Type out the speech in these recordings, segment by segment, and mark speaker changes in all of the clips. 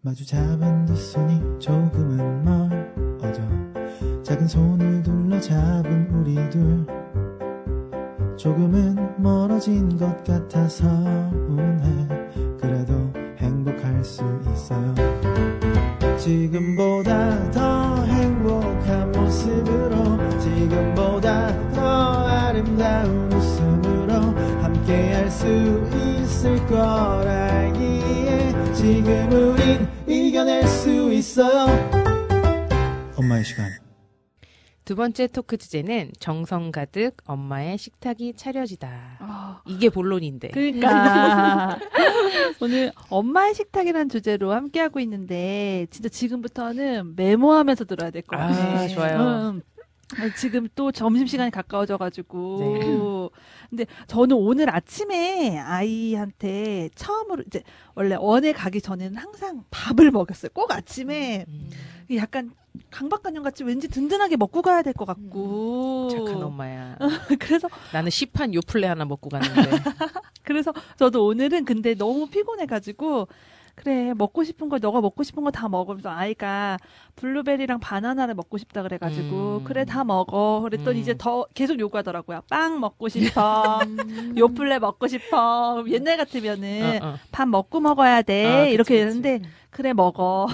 Speaker 1: 마주 잡은 두 손이 조금은 멀어져 작은 손을 둘러 잡은 우리 둘 조금은 멀어진 것 같아 서운해 그래도 행복할 수 있어요 지금보다 더 행복한 모습으로 지금보다 더 아름다운 웃음으로 함께할 수 있을 거라기에 지금 우린 이겨낼 수 있어요 엄마의 시간
Speaker 2: 두 번째 토크 주제는 정성 가득 엄마의 식탁이 차려지다. 이게 본론인데.
Speaker 3: 그러니까 오늘 엄마의 식탁이라는 주제로 함께하고 있는데 진짜 지금부터는 메모하면서 들어야 될 것 같아요.
Speaker 2: 아, 좋아요.
Speaker 3: 지금 또 점심시간이 가까워져가지고.
Speaker 2: 네.
Speaker 3: 근데 저는 오늘 아침에 아이한테 처음으로 이제 원래 원에 가기 전에는 항상 밥을 먹였어요. 꼭 아침에 약간 강박관념같이 왠지 든든하게 먹고 가야 될 것 같고.
Speaker 2: 착한 엄마야.
Speaker 3: 그래서
Speaker 2: 나는 시판 요플레 하나 먹고 가는데.
Speaker 3: 그래서 저도 오늘은 근데 너무 피곤해가지고 그래 먹고 싶은 거 너가 먹고 싶은 거 다 먹으면서 아이가 블루베리랑 바나나를 먹고 싶다 그래가지고 그래 다 먹어 그랬더니 이제 더 계속 요구하더라고요. 빵 먹고 싶어 요플레 먹고 싶어 옛날 같으면은 밥 먹고 먹어야 돼 이렇게 했는데 그래 먹어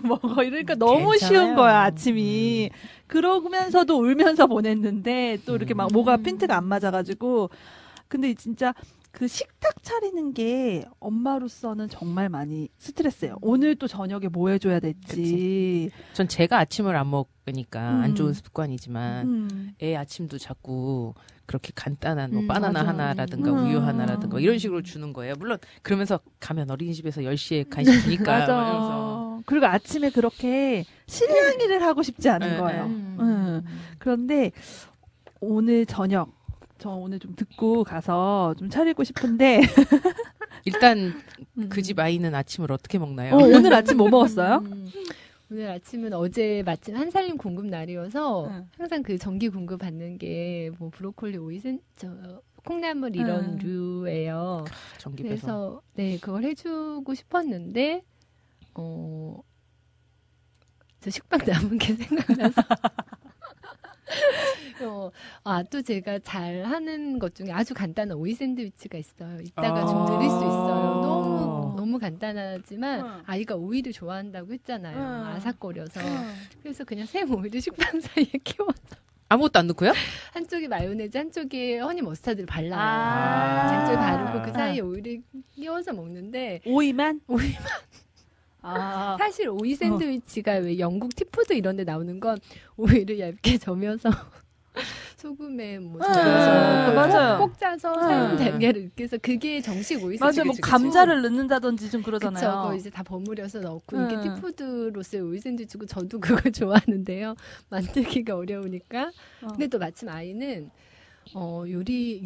Speaker 3: 먹어 이러니까 너무
Speaker 2: 괜찮아요.
Speaker 3: 쉬운 거야 아침이. 그러면서도 울면서 보냈는데 또 이렇게 막 뭐가 핀트가 안 맞아가지고 근데 진짜 그 식탁 차리는 게 엄마로서는 정말 많이 스트레스예요. 오늘 또 저녁에 뭐 해줘야 될지.
Speaker 2: 전 제가 아침을 안 먹으니까 안 좋은 습관이지만 애 아침도 자꾸 그렇게 간단한 뭐 바나나
Speaker 4: 맞아.
Speaker 2: 하나라든가 우유 하나라든가 이런 식으로 주는 거예요. 물론 그러면서 가면 어린이집에서 10시에 간식 주니까
Speaker 3: 맞아.
Speaker 2: 이러면서.
Speaker 3: 그리고 아침에 그렇게 실랑이를 하고 싶지 않은 거예요. 그런데 오늘 저녁 저 오늘 좀 듣고 가서 좀 차리고 싶은데
Speaker 2: 일단 그 집 아이는 아침을 어떻게 먹나요?
Speaker 3: 오늘 아침 뭐 먹었어요?
Speaker 4: 오늘 아침은 어제 마침 한살림 공급 날이어서 항상 그 정기 공급 받는 게 뭐 브로콜리, 오이센, 콩나물 이런 류예요.
Speaker 2: 전기 빼서.
Speaker 4: 그래서 네 그걸 해주고 싶었는데 저 식빵 남은 게 생각나서 또 제가 잘 하는 것 중에 아주 간단한 오이 샌드위치가 있어요. 이따가 좀 드릴 수 있어요. 너무 간단하지만 아이가 오이를 좋아한다고 했잖아요. 아삭거려서. 그래서 그냥 생 오이를 식빵 사이에 끼워서
Speaker 2: 아무것도 안 넣고요?
Speaker 4: 한쪽에 마요네즈, 한쪽에 허니 머스타드를 발라요. 한쪽에 바르고 그 사이에 오이를 끼워서 먹는데
Speaker 3: 오이만?
Speaker 4: 사실 오이 샌드위치가 왜 영국 티푸드 이런 데 나오는 건 오이를 얇게 저며서 소금에 뭐 저어서
Speaker 3: 맞아요.
Speaker 4: 꼭 짜서 삶은 달걀을 이렇게 해서 그게 정식 오이
Speaker 3: 맞아요. 뭐
Speaker 4: 샌드위치.
Speaker 3: 감자를 넣는다든지 좀 그러잖아요.
Speaker 4: 그쵸. 그거 이제 다 버무려서 넣고 이게 티푸드로서의 오이 샌드위치고 저도 그걸 좋아하는데요. 만들기가 어려우니까. 근데 또 마침 아이는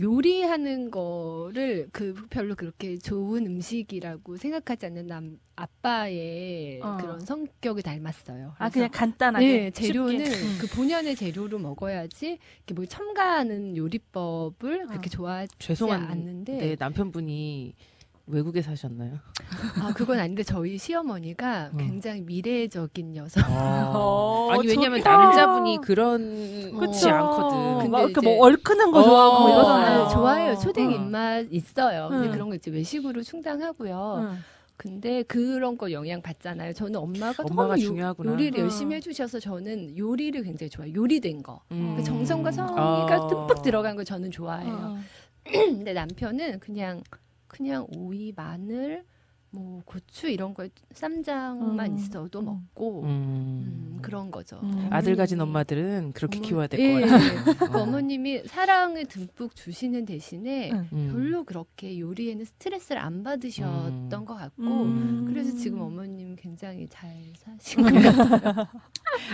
Speaker 4: 요리하는 거를 별로 그렇게 좋은 음식이라고 생각하지 않는 아빠의 그런 성격을 닮았어요.
Speaker 3: 그냥 간단하게.
Speaker 4: 네, 재료는 그 본연의 재료로 먹어야지 이렇게 뭐 첨가하는 요리법을 그렇게 좋아하지 않는데.
Speaker 2: 네, 남편분이 외국에 사셨나요?
Speaker 4: 그건 아닌데 저희 시어머니가 굉장히 미래적인 여성.
Speaker 2: 아니 왜냐면 남자분이 그렇지 않거든.
Speaker 4: 근데
Speaker 3: 막 뭐 얼큰한 거 좋아하고 뭐 이러잖아요.
Speaker 4: 좋아해요. 초딩 입맛 있어요. 근데 그런 거 이제 외식으로 충당하고요. 근데 그런 거 영향 받잖아요. 저는 엄마가
Speaker 2: 중요하구나.
Speaker 4: 요리를 열심히 해주셔서 저는 요리를 굉장히 좋아해요. 요리된 거. 그 정성과 성의가 듬뿍 들어간 거 저는 좋아해요. 근데 남편은 그냥 오이, 마늘, 뭐 고추 이런 거 쌈장만 있어도 먹고 그런 거죠.
Speaker 2: 아들 가진 엄마들은 그렇게 키워야 될
Speaker 4: 예,
Speaker 2: 것 같아요.
Speaker 4: 어머님이 사랑을 듬뿍 주시는 대신에 별로 그렇게 요리에는 스트레스를 안 받으셨던 것 같고 그래서 지금 어머님 굉장히 잘 사신 것 같아요.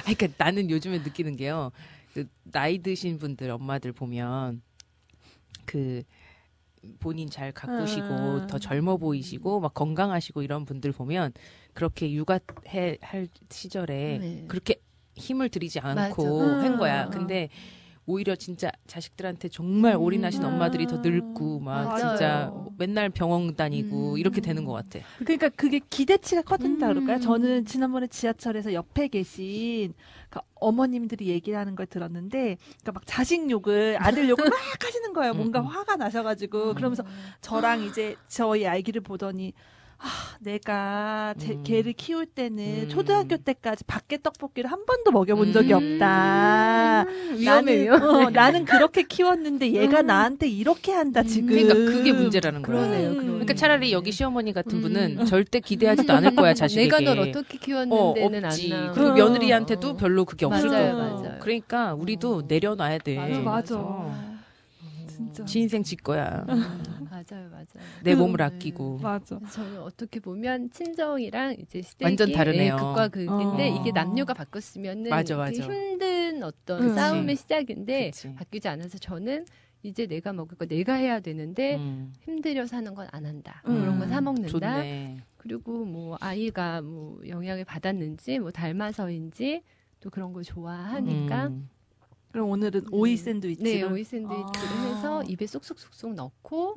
Speaker 2: 그러니까 나는 요즘에 느끼는 게요. 그 나이 드신 분들 엄마들 보면 본인 잘 가꾸시고 더 젊어 보이시고 막 건강하시고 이런 분들 보면 그렇게 육아할 시절에 그렇게 힘을 들이지 않고 한 거야. 근데 오히려 진짜 자식들한테 정말 올인하신 엄마들이 더 늙고 막
Speaker 3: 맞아요.
Speaker 2: 진짜 맨날 병원 다니고 이렇게 되는 것 같아.
Speaker 3: 그러니까 그게 기대치가 커진다 그럴까요? 저는 지난번에 지하철에서 옆에 계신 그 어머님들이 얘기를 하는 걸 들었는데, 그러니까 막 자식 욕을, 아들 욕을 막 하시는 거예요. 뭔가 화가 나셔가지고. 그러면서 저랑 이제 저희 아기를 보더니, 내가 걔를 키울 때는 초등학교 때까지 밖에 떡볶이를 한 번도 먹여본 적이 없다.
Speaker 4: 위험해.
Speaker 3: 나는 그렇게 키웠는데 얘가 나한테 이렇게 한다, 지금.
Speaker 2: 그러니까 그게 문제라는 거야.
Speaker 4: 그러네요.
Speaker 2: 그러니까 차라리 여기 시어머니 같은 분은 절대 기대하지도 않을 거야, 자식에게.
Speaker 4: 내가 널 어떻게 키웠는데는
Speaker 2: 없지.
Speaker 4: 안 나.
Speaker 2: 그리고 며느리한테도 별로 그게 없을
Speaker 4: 맞아요,
Speaker 2: 거고.
Speaker 4: 맞아요.
Speaker 2: 그러니까 우리도 내려놔야 돼.
Speaker 3: 맞아. 진짜.
Speaker 2: 지 인생 지 거야.
Speaker 4: 맞아요.
Speaker 2: 내 몸을 아끼고.
Speaker 3: 맞아.
Speaker 4: 저는 어떻게 보면 친정이랑 이제 시댁이
Speaker 2: 완전 다르네요.
Speaker 4: 극과 극인데 이게 남녀가 바꿨으면은
Speaker 2: 맞아.
Speaker 4: 되게 힘든 어떤 싸움의 시작인데
Speaker 2: 그치.
Speaker 4: 바뀌지 않아서 저는 이제 내가 먹을 거 내가 해야 되는데 힘들여 사는 건 안 한다. 그런 거 사 먹는다.
Speaker 2: 좋네.
Speaker 4: 그리고 뭐 아이가 뭐 영향을 받았는지 뭐 닮아서인지 또 그런 걸 좋아하니까
Speaker 3: 그럼 오늘은 오이 샌드위치를.
Speaker 4: 네, 오이 샌드위치를 해서 입에 쏙쏙쏙쏙 넣고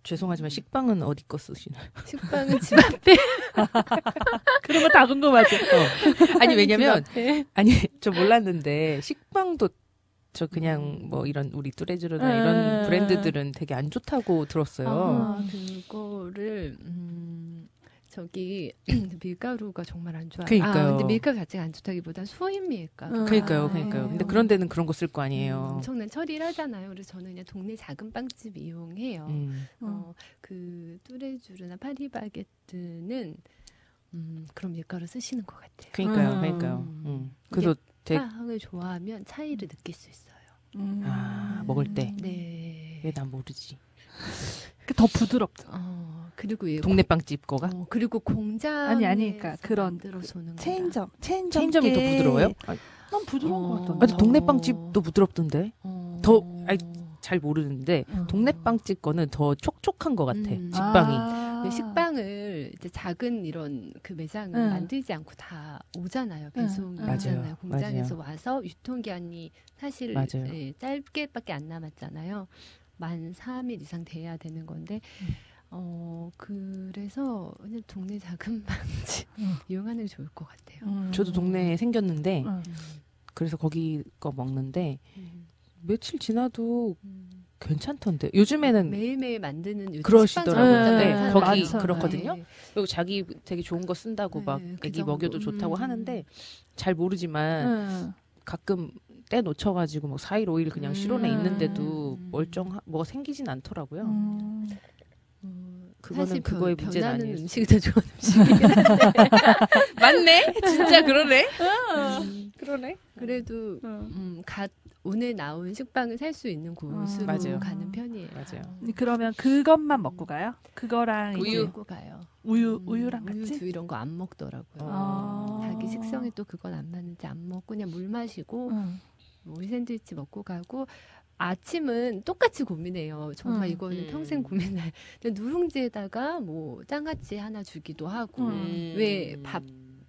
Speaker 2: 죄송하지만 식빵은 어디 거 쓰시나요?
Speaker 4: 식빵은 집 앞에.
Speaker 3: 그런 거 다 궁금하죠.
Speaker 2: 아니 왜냐면
Speaker 4: 집 앞에.
Speaker 2: 아니 저 몰랐는데 식빵도 저 그냥 뭐 이런 우리 뚜레쥬르나 이런 브랜드들은 되게 안 좋다고 들었어요.
Speaker 4: 그거를 저기 밀가루가 정말 안 좋아요.
Speaker 2: 그러니까요.
Speaker 4: 근데 밀가루 자체가 안 좋다기보다 수입 밀가루.
Speaker 2: 그러니까요. 근데 그런 데는 그런 거 쓸 거 아니에요.
Speaker 4: 엄청난 처리를 하잖아요. 그래서 저는 그냥 동네 작은 빵집 이용해요. 그 뚜레쥬르나 파리바게뜨는 그런 밀가루 쓰시는 것 같아요.
Speaker 2: 그러니까요. 그래서 되게
Speaker 4: 빵을 좋아하면 차이를 느낄 수 있어요.
Speaker 2: 먹을 때.
Speaker 4: 네.
Speaker 2: 왜 난 모르지.
Speaker 3: 더 부드럽죠.
Speaker 4: 그리고
Speaker 2: 동네 빵집 거가?
Speaker 4: 그리고 공장
Speaker 3: 아니 그러니까 그런 체인점이
Speaker 2: 체인점이 더 부드러워요?
Speaker 3: 난 부드러운 것 같던데.
Speaker 2: 아니, 동네 빵집도 부드럽던데. 잘 모르는데 동네 빵집 거는 더 촉촉한 것 같아. 식빵이.
Speaker 4: 식빵을 이제 작은 이런 그 매장을 만들지 않고 다 오잖아요. 배송이 오잖아요. 공장에서 와서 유통기한이 사실 짧게밖에 안 남았잖아요. 만 3일 이상 돼야 되는 건데 그래서 그냥 동네 작은 빵집 이용하는 게 좋을 것 같아요.
Speaker 2: 저도 동네에 생겼는데 그래서 거기 거 먹는데 며칠 지나도 괜찮던데. 요즘에는
Speaker 4: 매일매일 만드는
Speaker 2: 그러시더라고요. 네, 거기
Speaker 3: 맞아요.
Speaker 2: 그렇거든요. 그리고 자기 되게 좋은 거 쓴다고 막 애기 먹여도 좋다고 하는데 잘 모르지만 가끔 때 놓쳐가지고 뭐 4일 5일 그냥 실온에 있는데도 뭐가 생기진 않더라고요. 그거는
Speaker 4: 사실
Speaker 2: 그거의 문제는
Speaker 4: 변하는
Speaker 2: 아니에요.
Speaker 4: 음식이 더 좋은 음식이긴 한데.
Speaker 2: 맞네, 진짜 그러네. 그러네.
Speaker 4: 그래도 오늘 나온 식빵을 살 수 있는 곳으로
Speaker 2: 맞아요.
Speaker 4: 가는 편이에요.
Speaker 2: 맞아요.
Speaker 3: 그러면 그것만 먹고 가요? 그거랑
Speaker 2: 우유.
Speaker 3: 이제
Speaker 4: 먹고 가요.
Speaker 3: 우유랑 같이?
Speaker 4: 우유, 이런 거 안 먹더라고요. 자기 식성에 또 그건 안 맞는지 안 먹고 그냥 물 마시고 오이 샌드위치 먹고 가고 아침은 똑같이 고민해요. 정말 이거는 평생 고민할. 누룽지에다가 뭐 장아찌 하나 주기도 하고 왜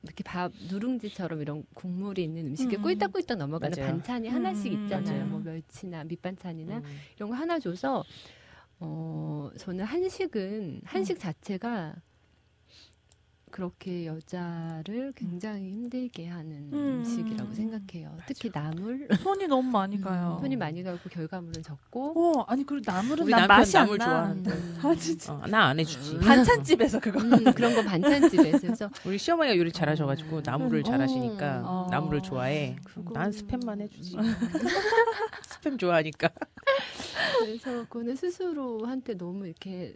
Speaker 4: 이렇게 밥 누룽지처럼 이런 국물이 있는 음식에 꿀떡꿀떡 넘어가는
Speaker 2: 맞아요.
Speaker 4: 반찬이 하나씩 있잖아요.
Speaker 2: 맞아요.
Speaker 4: 뭐 멸치나 밑반찬이나 이런 거 하나 줘서 저는 한식 자체가 그렇게 여자를 굉장히 힘들게 하는 음식이라고 생각해요.
Speaker 2: 맞아.
Speaker 4: 특히 나물.
Speaker 3: 손이 너무 많이 가요.
Speaker 4: 손이 많이 가고 결과물은 적고.
Speaker 3: 아니 그리고 나물은
Speaker 2: 우리
Speaker 3: 난
Speaker 2: 남편
Speaker 3: 맛이
Speaker 2: 나물
Speaker 3: 안 나.
Speaker 2: 좋아하는데.
Speaker 3: 진짜.
Speaker 2: 나 안 해주지.
Speaker 3: 반찬집에서 그거.
Speaker 4: 그런 거 반찬집에서. 그래서
Speaker 2: 우리 시어머니가 요리 잘하셔가지고 나물을 잘하시니까 나물을 좋아해. 난 스팸만 해주지. 스팸 좋아하니까.
Speaker 4: 그래서 그거는 스스로한테 너무 이렇게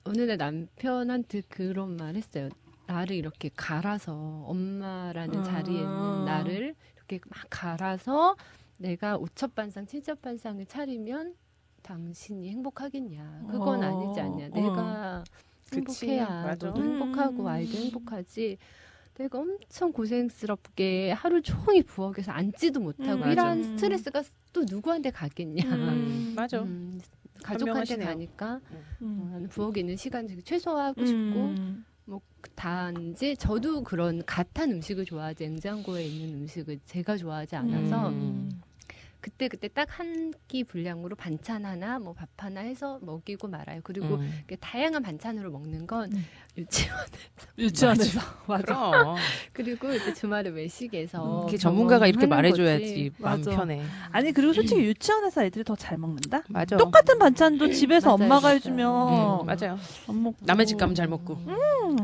Speaker 4: 어느 날 남편한테 그런 말 했어요. 나를 이렇게 갈아서 엄마라는 자리에 있는 나를 이렇게 막 갈아서 내가 5첩 반상 7첩 반상을 차리면 당신이 행복하겠냐. 그건 아니지 않냐. 내가 행복해야
Speaker 2: 맞아.
Speaker 4: 너도 행복하고 아이도 행복하지. 내가 엄청 고생스럽게 하루 종일 부엌에서 앉지도 못하고 이런 스트레스가 또 누구한테 가겠냐.
Speaker 2: 맞아.
Speaker 4: 가족한테
Speaker 2: 현명하시네요.
Speaker 4: 가니까 나는 부엌에 있는 시간 되게 최소화하고 싶고 뭐 단지 저도 그런 갓한 음식을 좋아하지 냉장고에 있는 음식을 제가 좋아하지 않아서 그때 딱 한 끼 분량으로 반찬 하나, 뭐 밥 하나 해서 먹이고 말아요. 그리고 다양한 반찬으로 먹는 건 유치원에서
Speaker 3: 맞아.
Speaker 4: 그리고 이제 주말에 외식에서
Speaker 2: 전문가가 이렇게 말해줘야지
Speaker 3: 거지.
Speaker 2: 마음
Speaker 3: 맞아.
Speaker 2: 편해.
Speaker 3: 아니 그리고 솔직히 유치원에서 애들이 더 잘 먹는다.
Speaker 2: 맞아.
Speaker 3: 똑같은 반찬도 집에서
Speaker 4: 맞아요,
Speaker 3: 엄마가
Speaker 4: 맞아요.
Speaker 3: 해주면
Speaker 2: 맞아요.
Speaker 3: 안 먹고.
Speaker 2: 남의 집 가면 잘 먹고.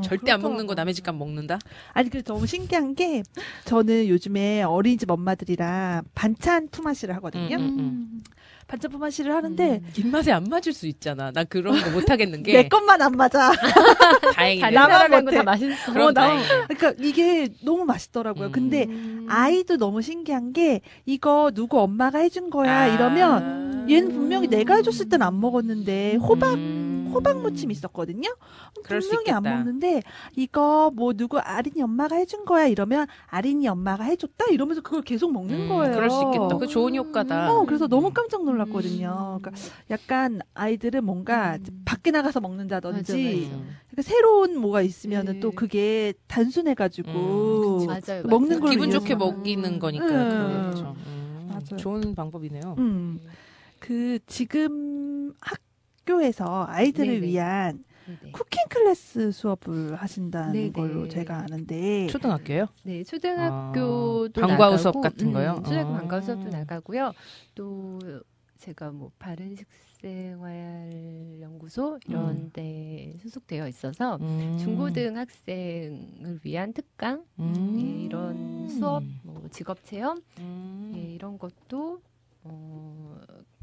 Speaker 2: 절대 안 먹는 거 남의 집 가면 먹는다.
Speaker 3: 아니 그래서 너무 신기한 게 저는 요즘에 어린이집 엄마들이랑 반찬 품앗이를 하거든요. 반찬 품앗이를 하는데
Speaker 2: 입맛에 안 맞을 수 있잖아. 나 그런 거 못 하겠는 게.
Speaker 3: 내 것만 안 맞아.
Speaker 2: 다행이네.
Speaker 3: 나만
Speaker 4: 나만
Speaker 3: 못해.
Speaker 4: 다 맛있어.
Speaker 2: 그럼 다행이네.
Speaker 3: 그러니까 이게 너무 맛있더라고요. 근데 아이도 너무 신기한 게 이거 누구 엄마가 해준 거야 이러면 얘는 분명히 내가 해줬을 땐 안 먹었는데 호박 무침 있었거든요.
Speaker 2: 그럴 수
Speaker 3: 분명히 안
Speaker 2: 있겠다.
Speaker 3: 먹는데 이거 뭐 누구 아린이 엄마가 해준 거야 이러면 아린이 엄마가 해줬다 이러면서 그걸 계속 먹는 거예요.
Speaker 2: 그럴 수 있겠다. 그 좋은 효과다.
Speaker 3: 그래서 너무 깜짝 놀랐거든요. 그러니까 약간 아이들은 뭔가 밖에 나가서 먹는다든지
Speaker 4: 맞아.
Speaker 3: 그러니까 새로운 뭐가 있으면은 또 그게 단순해가지고
Speaker 4: 맞아요.
Speaker 3: 먹는 걸
Speaker 2: 기분
Speaker 3: 위해서.
Speaker 2: 좋게 먹이는 거니까. 그렇죠.
Speaker 3: 맞아요.
Speaker 2: 좋은 방법이네요.
Speaker 3: 그 지금 학교에서 아이들을
Speaker 4: 네네.
Speaker 3: 위한
Speaker 4: 네네.
Speaker 3: 쿠킹 클래스 수업을 하신다는
Speaker 4: 네네.
Speaker 3: 걸로 제가 아는데
Speaker 2: 초등학교요?
Speaker 4: 네, 초등학교도
Speaker 2: 방과후
Speaker 4: 나가고,
Speaker 2: 수업 같은 거요?
Speaker 4: 초등학교 방과후 수업도 나가고요. 또 제가 뭐 바른 식생활 연구소 이런 데 소속되어 있어서 중고등 학생을 위한 특강 예, 이런 수업, 뭐 직업 체험 예, 이런 것도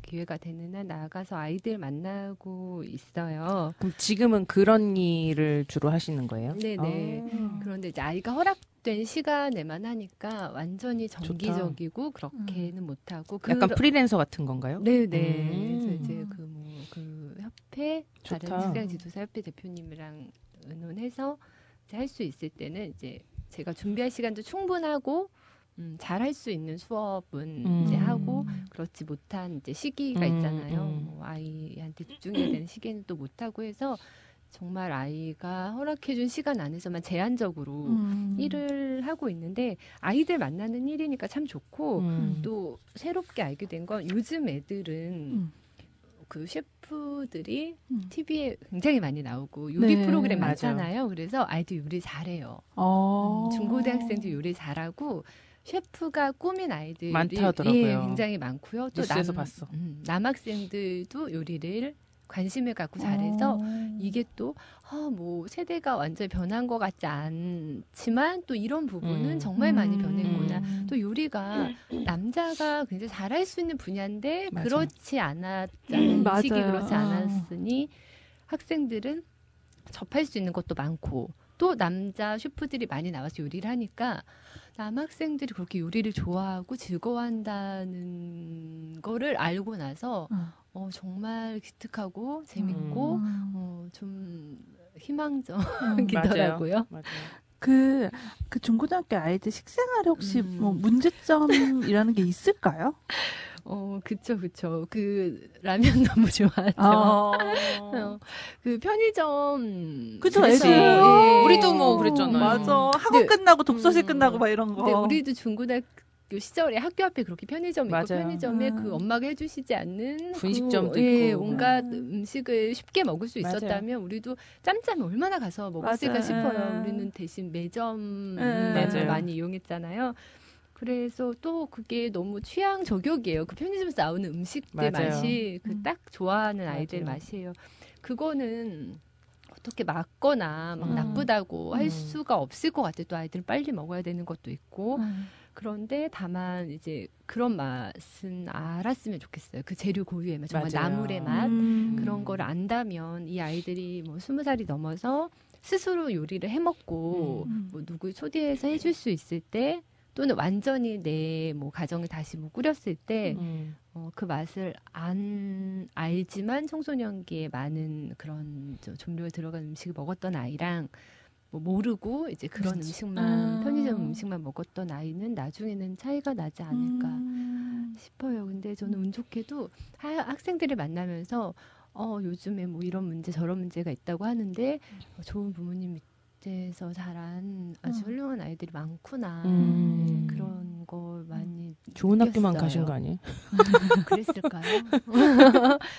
Speaker 4: 기회가 되는 한 나가서 아이들 만나고 있어요.
Speaker 2: 그럼 지금은 그런 일을 주로 하시는 거예요?
Speaker 4: 네네. 그런데 이제 아이가 허락된 시간에만 하니까 완전히 정기적이고 그렇게는 못하고.
Speaker 2: 약간 프리랜서 같은 건가요?
Speaker 4: 네네. 그래서 이제 그 협회,
Speaker 2: 좋다.
Speaker 4: 다른 식생 지도사 협회 대표님이랑 의논해서 할 수 있을 때는 이제 제가 준비할 시간도 충분하고 잘 할 수 있는 수업은 이제 하고 그렇지 못한 이제 시기가 있잖아요. 뭐 아이한테 집중해야 되는 시기는 또 못하고 해서 정말 아이가 허락해준 시간 안에서만 제한적으로 일을 하고 있는데 아이들 만나는 일이니까 참 좋고 또 새롭게 알게 된 건 요즘 애들은 그 셰프들이 TV에 굉장히 많이 나오고 요리
Speaker 3: 네,
Speaker 4: 프로그램
Speaker 2: 맞아.
Speaker 4: 많잖아요. 그래서 아이들 요리 잘해요. 중고등학생도 요리 잘하고 셰프가 꾸민 아이들이
Speaker 2: 많다 하더라고요.
Speaker 4: 예, 굉장히 많고요. 또
Speaker 2: 뉴스에서 봤어.
Speaker 4: 남학생들도 요리를 관심을 갖고 잘해서 이게 또 뭐 세대가 완전히 변한 것 같지 않지만 또 이런 부분은 정말 많이 변했구나. 또 요리가 남자가 굉장히 잘할 수 있는 분야인데
Speaker 2: 맞아.
Speaker 4: 그렇지 않았잖아요.
Speaker 3: 맞아요.
Speaker 4: 인식이 그렇지 않았으니 학생들은 접할 수 있는 것도 많고 또 남자 셰프들이 많이 나와서 요리를 하니까 남학생들이 그렇게 요리를 좋아하고 즐거워한다는 거를 알고 나서 정말 기특하고 재밌고 좀 희망적이더라고요.
Speaker 2: 맞아요.
Speaker 3: 그 중고등학교 아이들 식생활에 혹시 뭐 문제점이라는 게 있을까요?
Speaker 4: 그쵸. 그 라면 너무 좋아하죠. 그 편의점.
Speaker 3: 그쵸,
Speaker 4: 그래서,
Speaker 3: 애들.
Speaker 2: 우리도 뭐 그랬잖아요.
Speaker 3: 맞아. 학원
Speaker 4: 네.
Speaker 3: 끝나고 독서실 끝나고 막 이런 거.
Speaker 4: 근데 우리도 중고등학교 시절에 학교 앞에 그렇게 편의점이 있고
Speaker 2: 맞아요.
Speaker 4: 편의점에 그 엄마가 해주시지 않는
Speaker 2: 분식점도
Speaker 4: 예,
Speaker 2: 있고.
Speaker 4: 온갖 음식을 쉽게 먹을 수
Speaker 2: 맞아요.
Speaker 4: 있었다면 우리도 짬짬이 얼마나 가서 먹었을까
Speaker 3: 맞아요.
Speaker 4: 싶어요. 우리는 대신 매점을
Speaker 2: 맞아요.
Speaker 4: 많이 이용했잖아요. 그래서 또 그게 너무 취향 저격이에요. 그 편의점에서 나오는 음식들
Speaker 2: 맞아요.
Speaker 4: 맛이 그 딱 좋아하는 아이들
Speaker 2: 맞아요.
Speaker 4: 맛이에요. 그거는 어떻게 막거나 막 나쁘다고 할 수가 없을 것 같아요. 또 아이들은 빨리 먹어야 되는 것도 있고. 그런데 다만 이제 그런 맛은 알았으면 좋겠어요. 그 재료 고유의 맛, 정말
Speaker 2: 맞아요.
Speaker 4: 나물의 맛 그런 거를 안다면 이 아이들이 뭐 20살이 넘어서 스스로 요리를 해먹고 뭐 누구 초대해서 해줄 수 있을 때 또는 완전히 내 뭐 가정을 다시 뭐 꾸렸을 때 그 맛을 안 알지만 청소년기에 많은 그런 조미료가 들어간 음식을 먹었던 아이랑 뭐 모르고 이제 그런
Speaker 3: 그렇지.
Speaker 4: 음식만 편의점 음식만 먹었던 아이는 나중에는 차이가 나지 않을까 싶어요. 근데 저는 운 좋게도 학생들을 만나면서 요즘에 뭐 이런 문제 저런 문제가 있다고 하는데 좋은 부모님 밑에서 자란 아주 훌륭한 아이들이 많구나. 그런 걸 많이
Speaker 2: 좋은
Speaker 4: 느꼈어요.
Speaker 2: 학교만 가신 거 아니에요?
Speaker 4: 그랬을까요?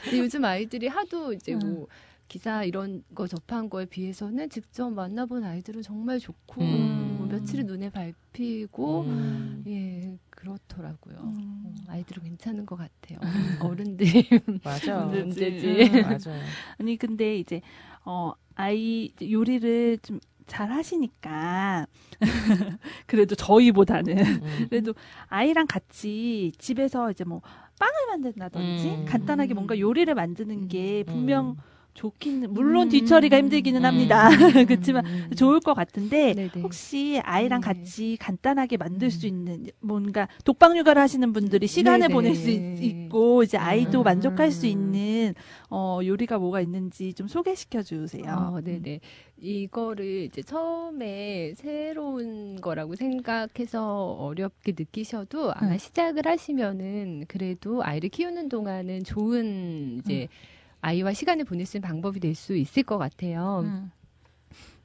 Speaker 4: 근데 요즘 아이들이 하도 이제 뭐 기사 이런 거 접한 거에 비해서는 직접 만나본 아이들은 정말 좋고 뭐 며칠을 눈에 밟히고 예 그렇더라고요. 아이들은 괜찮은 것 같아요. 어른들이
Speaker 2: 맞아.
Speaker 4: 문제지.
Speaker 2: 맞아요.
Speaker 3: 아니 근데 이제 아이 요리를 좀 잘 하시니까 그래도 저희보다는 그래도 아이랑 같이 집에서 이제 뭐 빵을 만든다든지 간단하게 뭔가 요리를 만드는 게 분명 좋긴 물론 뒤처리가 힘들기는 합니다. 그렇지만 좋을 것 같은데
Speaker 4: 네네.
Speaker 3: 혹시 아이랑
Speaker 4: 네.
Speaker 3: 같이 간단하게 만들 수 있는 뭔가 독방 육아를 하시는 분들이 시간을
Speaker 4: 네네.
Speaker 3: 보낼 수 있고 이제 아이도 만족할 수 있는 요리가 뭐가 있는지 좀 소개시켜 주세요.
Speaker 4: 네네. 이거를 이제 처음에 새로운 거라고 생각해서 어렵게 느끼셔도 아마 시작을 하시면은 그래도 아이를 키우는 동안은 좋은 이제 아이와 시간을 보낼 수 있는 방법이 될 수 있을 것 같아요.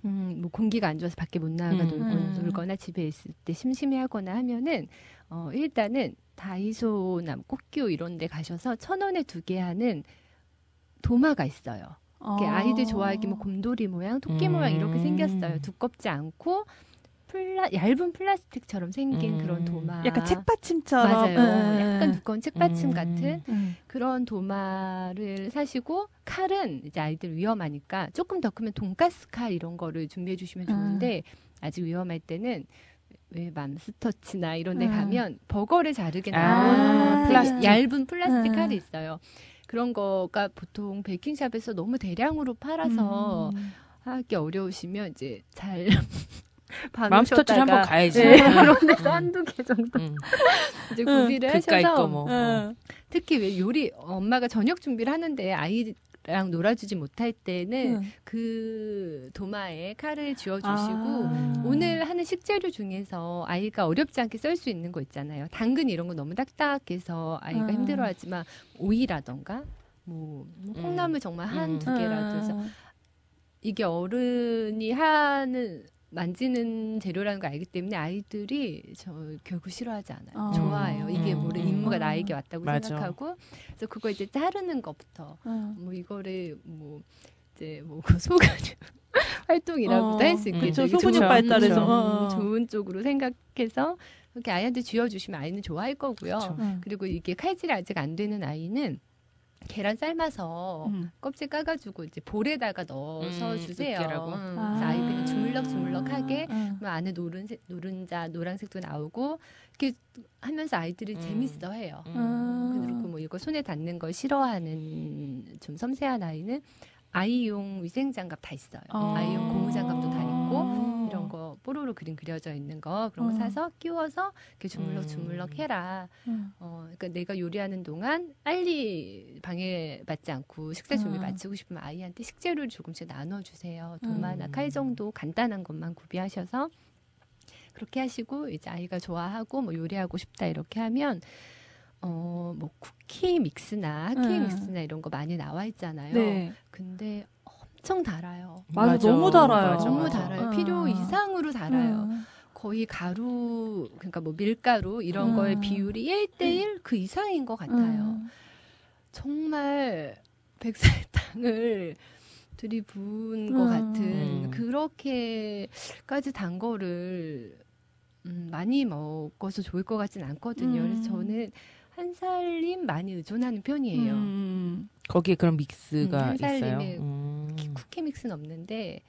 Speaker 4: 뭐 공기가 안 좋아서 밖에 못 나가 놀거나 집에 있을 때 심심해하거나 하면은 일단은 다이소나 꽃교 이런 데 가셔서 1,000원에 2개 하는 도마가 있어요. 아이들 좋아하기 뭐 곰돌이 모양, 토끼 모양 이렇게 생겼어요. 두껍지 않고 얇은 플라스틱처럼 생긴 그런 도마.
Speaker 3: 약간 책받침처럼.
Speaker 4: 맞아요. 약간 두꺼운 책받침 같은 그런 도마를 사시고 칼은 이제 아이들 위험하니까 조금 더 크면 돈가스 칼 이런 거를 준비해 주시면 좋은데 아직 위험할 때는 왜 맘스터치나 이런 데 가면 버거를 자르게 나온
Speaker 2: 플라스틱.
Speaker 4: 얇은 플라스틱 칼이 있어요. 그런 거가 보통 베이킹샵에서 너무 대량으로 팔아서 하기 어려우시면 이제 잘
Speaker 2: 맘스터치를 한번 가야지.
Speaker 4: 네, 그런 데서 한두 개 정도 이제 구비를 하셔서
Speaker 2: 뭐.
Speaker 4: 특히 왜 요리 엄마가 저녁 준비를 하는데 아이랑 놀아주지 못할 때는 그 도마에 칼을 쥐어주시고 오늘 하는 식재료 중에서 아이가 어렵지 않게 썰 수 있는 거 있잖아요. 당근 이런 거 너무 딱딱해서 아이가 힘들어하지만 오이라던가 뭐 콩나물 정말 한두 개라도 해서 이게 어른이 하는 만지는 재료라는 걸 알기 때문에 아이들이 결국 싫어하지 않아요. 좋아해요. 이게 모래 임무가 나에게 왔다고 생각하고 그래서 그거 이제 자르는 것부터 뭐 이거를 뭐 이제 뭐 소근육 활동이라고도 할 수 있겠죠.
Speaker 3: 소근육 발달해서
Speaker 4: 좋은 쪽으로 생각해서 이렇게 아이한테 쥐어주시면 아이는 좋아할 거고요. 그리고 이게 칼질이 아직 안 되는 아이는 계란 삶아서 껍질 까가지고 이제 볼에다가 넣어서 주세요. 그래서 아이 그냥 주물럭주물럭하게 안에 노른자 노란색도 나오고 이렇게 하면서 아이들이 재밌어해요. 그리고 뭐 이거 손에 닿는 걸 싫어하는 좀 섬세한 아이는 아이용 위생장갑 다 있어요. 아이용 고무장갑도 다 있고 이런 거 뽀로로 그림 그려져 있는 거 그런 거 사서 끼워서 이렇게 주물럭주물럭 해라. 그러니까 내가 요리하는 동안 빨리 방해받지 않고 식사 준비 마치고 싶으면 아이한테 식재료를 조금씩 나눠주세요. 도마나 칼 정도 간단한 것만 구비하셔서 그렇게 하시고 이제 아이가 좋아하고 뭐 요리하고 싶다 이렇게 하면 뭐 쿠키 믹스나 핫케이크 믹스나 이런 거 많이 나와 있잖아요. 네. 근데 엄청 달아요.
Speaker 3: 맞아. 너무 달아요.
Speaker 4: 너무 달아요. 필요 이상으로 달아요. 거의 가루, 그러니까 뭐 밀가루 이런 거의 비율이 1대1 그 이상인 것 같아요. 정말 백설탕을 들이부은 것 같은 그렇게까지 단 거를 많이 먹어서 좋을 것 같진 않거든요. 그래서 저는 한 살림 많이 의존하는 편이에요.
Speaker 2: 거기에 그런 믹스가
Speaker 4: 한
Speaker 2: 있어요.
Speaker 4: 살림에 쿠키 믹스는 없는데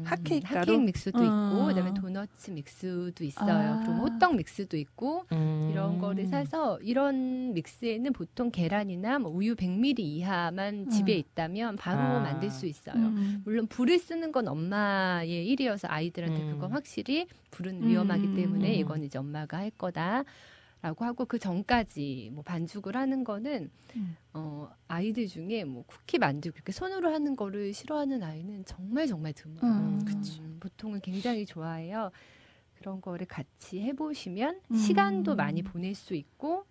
Speaker 3: 핫케이크
Speaker 4: 믹스도 있고 그다음에 도너츠 믹스도 있어요. 그리고 호떡 믹스도 있고 이런 거를 사서 이런 믹스에는 보통 계란이나 뭐 우유 100ml 이하만 집에 있다면 바로 만들 수 있어요. 물론 불을 쓰는 건 엄마의 일이어서 아이들한테 그건 확실히 불은 위험하기 때문에 이건 이제 엄마가 할 거다. 라고 하고 그 전까지 뭐 반죽을 하는 거는 아이들 중에 뭐 쿠키 만들고 이렇게 손으로 하는 거를 싫어하는 아이는 정말 드물어요. 보통은 굉장히 좋아해요. 그런 거를 같이 해보시면 시간도 많이 보낼 수 있고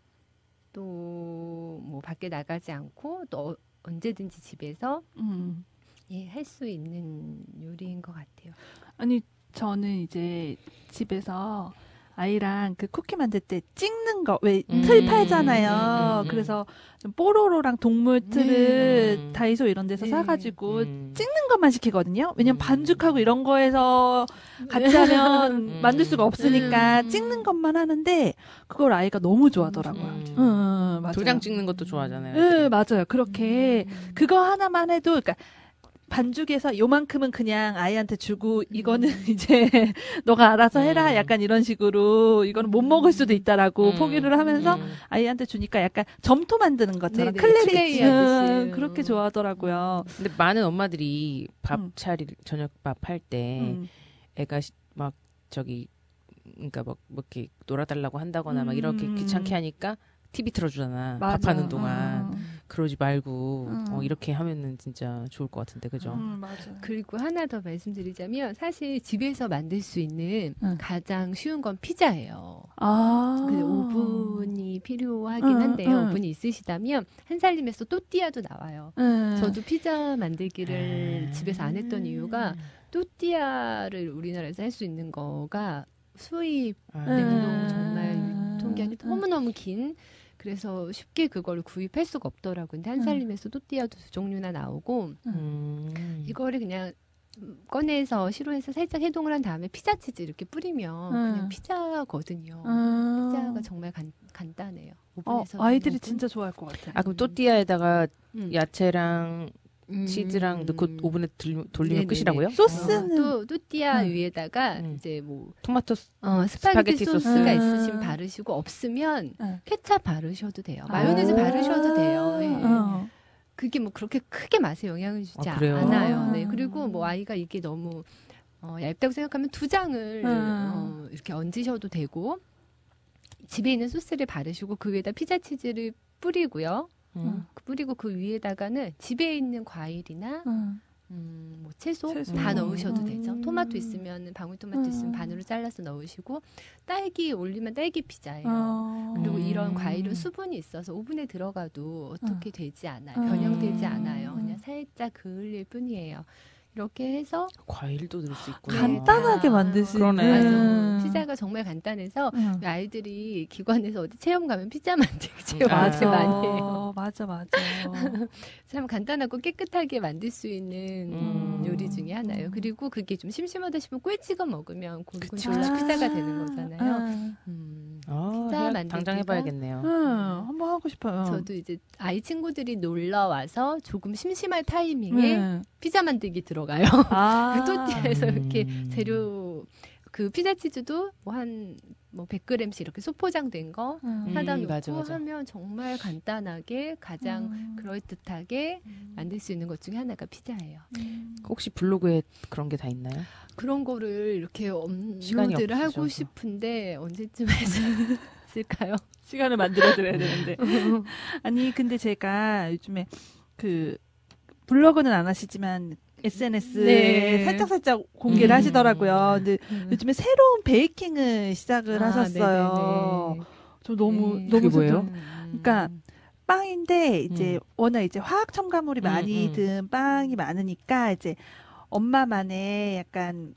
Speaker 4: 또 뭐 밖에 나가지 않고 또 언제든지 집에서 할 수 있는 요리인 것 같아요.
Speaker 3: 아니 저는 이제 집에서 아이랑 그 쿠키 만들 때 찍는 거 왜 틀 팔잖아요. 그래서 좀 뽀로로랑 동물 틀을 다이소 이런 데서 사가지고 찍는 것만 시키거든요. 왜냐면 반죽하고 이런 거에서 같이 하면 만들 수가 없으니까 찍는 것만 하는데 그걸 아이가 너무 좋아하더라고요. 맞아요.
Speaker 2: 도장 찍는 것도 좋아하잖아요.
Speaker 3: 네, 맞아요. 그렇게 그거 하나만 해도 그러니까 반죽해서 요만큼은 그냥 아이한테 주고 이거는 이제 너가 알아서 해라 약간 이런 식으로 이거는 못 먹을 수도 있다라고 포기를 하면서 아이한테 주니까 약간 점토 만드는 것처럼 클레리 그렇게 좋아하더라고요.
Speaker 2: 근데 많은 엄마들이 저녁밥 할 때 애가 막 저기 그러니까 막 이렇게 놀아달라고 한다거나 막 이렇게 귀찮게 하니까 TV 틀어주잖아.
Speaker 3: 맞아.
Speaker 2: 밥하는 동안. 그러지 말고 이렇게 하면은 진짜 좋을 것 같은데, 그죠?
Speaker 3: 맞아.
Speaker 4: 그리고 하나 더 말씀드리자면 사실 집에서 만들 수 있는 가장 쉬운 건 피자예요. 그 오븐이 필요하긴 한데요. 오븐이 있으시다면 한살림에서 또띠아도 나와요. 저도 피자 만들기를 집에서 안 했던 이유가 또띠아를 우리나라에서 할 수 있는 거가 수입 냉동 정말 유통기한이 너무너무 긴 그래서 쉽게 그걸 구입할 수가 없더라고요. 근데 한살림에서 또띠아도 2종류나 나오고 이거를 그냥 꺼내서 시로해서 살짝 해동을 한 다음에 피자 치즈 이렇게 뿌리면 그냥 피자거든요. 피자가 정말 간단해요.
Speaker 3: 아이들이 진짜 좋아할 것 같아요.
Speaker 2: 그럼 또띠아에다가 야채랑 치즈랑 넣고 오븐에 돌리면 끝이라고요?
Speaker 3: 소스는
Speaker 4: 또띠아 위에다가 이제 뭐
Speaker 2: 토마토
Speaker 4: 스파게티 소스가 있으시면 바르시고 없으면 케찹 바르셔도 돼요. 마요네즈 바르셔도 돼요. 네. 그게 뭐 그렇게 크게 맛에 영향을 주지 않아요. 네. 그리고 뭐 아이가 이게 너무 얇다고 생각하면 2장을 이렇게 얹으셔도 되고 집에 있는 소스를 바르시고 그 위에다 피자 치즈를 뿌리고요. 뿌리고 그 위에다가는 집에 있는 과일이나 뭐 채소 다 넣으셔도 되죠. 토마토 있으면 방울토마토 있으면 반으로 잘라서 넣으시고 딸기 올리면 딸기 피자예요. 그리고 이런 과일은 수분이 있어서 오븐에 들어가도 어떻게 되지 않아요. 변형되지 않아요. 그냥 살짝 그을릴 뿐이에요. 이렇게 해서
Speaker 2: 과일도 넣을 수 있구나.
Speaker 3: 간단하게 만드시는.
Speaker 4: 맞아. 피자가 정말 간단해서 아이들이 기관에서 어디 체험 가면 피자 만들기 제일 많이 해요.
Speaker 3: 맞아.
Speaker 4: 참 간단하고 깨끗하게 만들 수 있는 요리 중에 하나예요. 그리고 그게 좀 심심하다 싶으면 꿀 찍어 먹으면 고르곤졸라 피자가 되는 거잖아요. 피자 만들기가
Speaker 2: 당장 해봐야겠네요.
Speaker 3: 한번 하고 싶어요.
Speaker 4: 저도 이제 아이 친구들이 놀러 와서 조금 심심할 타이밍에 피자 만들기 들어가요. 그 또띠아에서 이렇게 재료 그 피자 치즈도 한 100g씩 이렇게 소포장된 거 사다 놓고
Speaker 2: 맞아.
Speaker 4: 하면 정말 간단하게 가장 그럴듯하게 만들 수 있는 것 중에 하나가 피자예요.
Speaker 2: 혹시 블로그에 그런 게 다 있나요?
Speaker 4: 그런 거를 이렇게 업로드를 하고 싶은데 언제쯤 할 수 있을까요?
Speaker 3: 시간을 만들어드려야 되는데. 아니 근데 제가 요즘에 그 블로그는 안 하시지만 SNS에 살짝 공개를 하시더라고요. 근데 요즘에 새로운 베이킹을 시작을 하셨어요.
Speaker 4: 네네네.
Speaker 3: 저 너무
Speaker 2: 뭐예요?
Speaker 3: 그러니까 빵인데 이제 워낙 이제 화학 첨가물이 많이 든 빵이 많으니까 이제 엄마만의 약간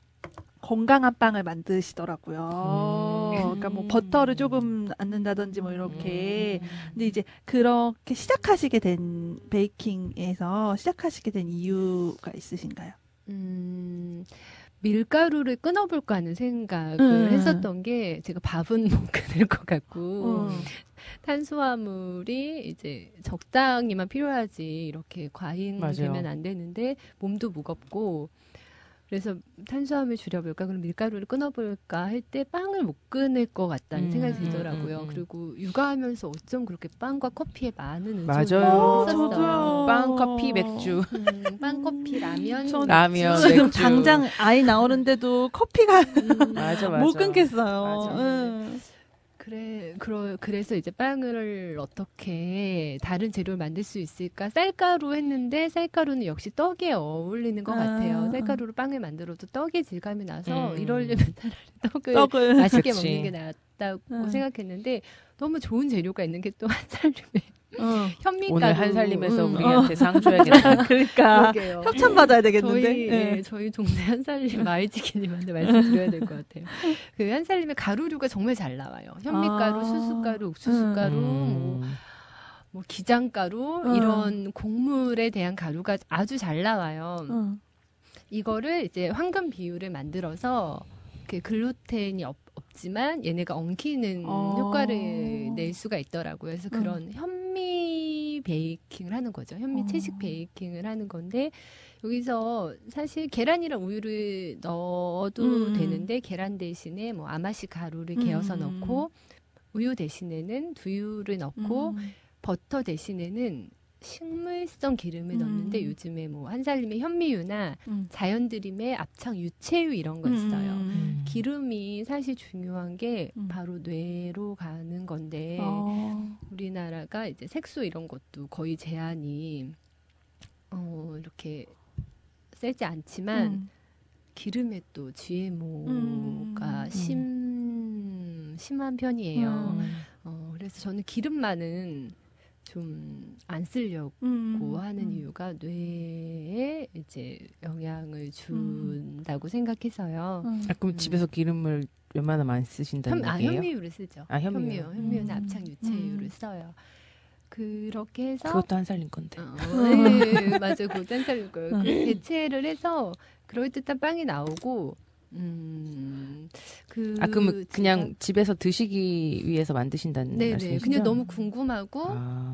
Speaker 3: 건강한 빵을 만드시더라고요. 그러니까 뭐 버터를 조금 안 넣는다든지 뭐 이렇게. 근데 이제 그렇게 베이킹에서 시작하시게 된 이유가 있으신가요?
Speaker 4: 밀가루를 끊어볼까 하는 생각을 했었던 게 제가 밥은 못 끊을 것 같고 탄수화물이 이제 적당히만 필요하지 이렇게 과잉되면 안 되는데 몸도 무겁고 그래서 탄수화물 줄여볼까 그럼 밀가루를 끊어볼까 할 때 빵을 못 끊을 것 같다는 생각이 들더라고요. 그리고 육아하면서 어쩜 그렇게 빵과 커피에 많은 의존을 했었어요.
Speaker 2: 빵, 커피, 맥주.
Speaker 4: 빵, 커피, 라면.
Speaker 2: 라면,
Speaker 3: 지금
Speaker 2: 맥주.
Speaker 3: 당장 아이 나오는데도 커피가
Speaker 2: 맞아.
Speaker 3: 못 끊겠어요.
Speaker 2: 맞아.
Speaker 4: 그래서 이제 빵을 어떻게 다른 재료를 만들 수 있을까? 쌀가루 했는데 쌀가루는 역시 떡에 어울리는 것 같아요. 쌀가루로 빵을 만들어도 떡의 질감이 나서 이러려면 차라리 떡을 맛있게 먹는 게 낫다고 생각했는데 너무 좋은 재료가 있는 게 또 한살림에 현미가루.
Speaker 2: 오늘 한살림에서 우리한테 상 줘야겠다.
Speaker 3: 그러니까
Speaker 4: 그러게요.
Speaker 3: 협찬 받아야 되겠는데.
Speaker 4: 저희,
Speaker 3: 네.
Speaker 4: 저희 동네 한살림 마이지키님한테 말씀드려야 될 것 같아요. 그 한살림에 가루류가 정말 잘 나와요. 현미가루, 수수가루, 옥수수가루, 뭐 기장가루 이런 곡물에 대한 가루가 아주 잘 나와요. 이거를 이제 황금 비율을 만들어서 그 글루텐이 없지만 얘네가 엉키는 효과를 낼 수가 있더라고요. 그래서 그런 현미 베이킹을 하는 거죠. 현미 채식 베이킹을 하는 건데 여기서 사실 계란이랑 우유를 넣어도 되는데 계란 대신에 뭐 아마시 가루를 개어서 넣고 우유 대신에는 두유를 넣고 버터 대신에는 식물성 기름을 넣는데 요즘에 뭐 한살림의 현미유나 자연드림의 압착 유채유 이런 거 있어요. 기름이 사실 중요한 게 바로 뇌로 가는 건데 우리나라가 이제 색소 이런 것도 거의 제한이 이렇게 세지 않지만 기름에 또 GMO가 심한 편이에요. 그래서 저는 기름만은 좀 안 쓰려고 하는 이유가 뇌에 이제 영향을 준다고 생각해서요.
Speaker 2: 그럼 집에서 기름을 웬만하면 안 쓰신다는 얘기예요?
Speaker 4: 현미유를 쓰죠. 현미유는 압착 유채유를 써요. 그렇게 해서
Speaker 2: 그것도 한살림 건데.
Speaker 4: 네, 맞아요. 그것도 한살림 거예요. 그 대체를 해서 그럴듯한 빵이 나오고
Speaker 2: 그럼 그냥 집에서 드시기 위해서 만드신다는 말씀이시죠?
Speaker 4: 그냥 너무 궁금하고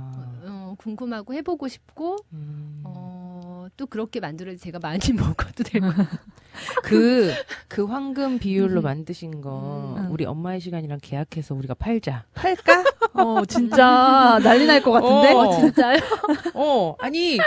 Speaker 4: 궁금하고 해보고 싶고 또 그렇게 만들어서 제가 많이 먹어도 되고
Speaker 2: 그 황금 비율로 만드신 거 우리 엄마의 시간이랑 계약해서 우리가 팔자.
Speaker 3: 팔까? 진짜 난리 날 것 같은데?
Speaker 4: 진짜요?
Speaker 2: 아니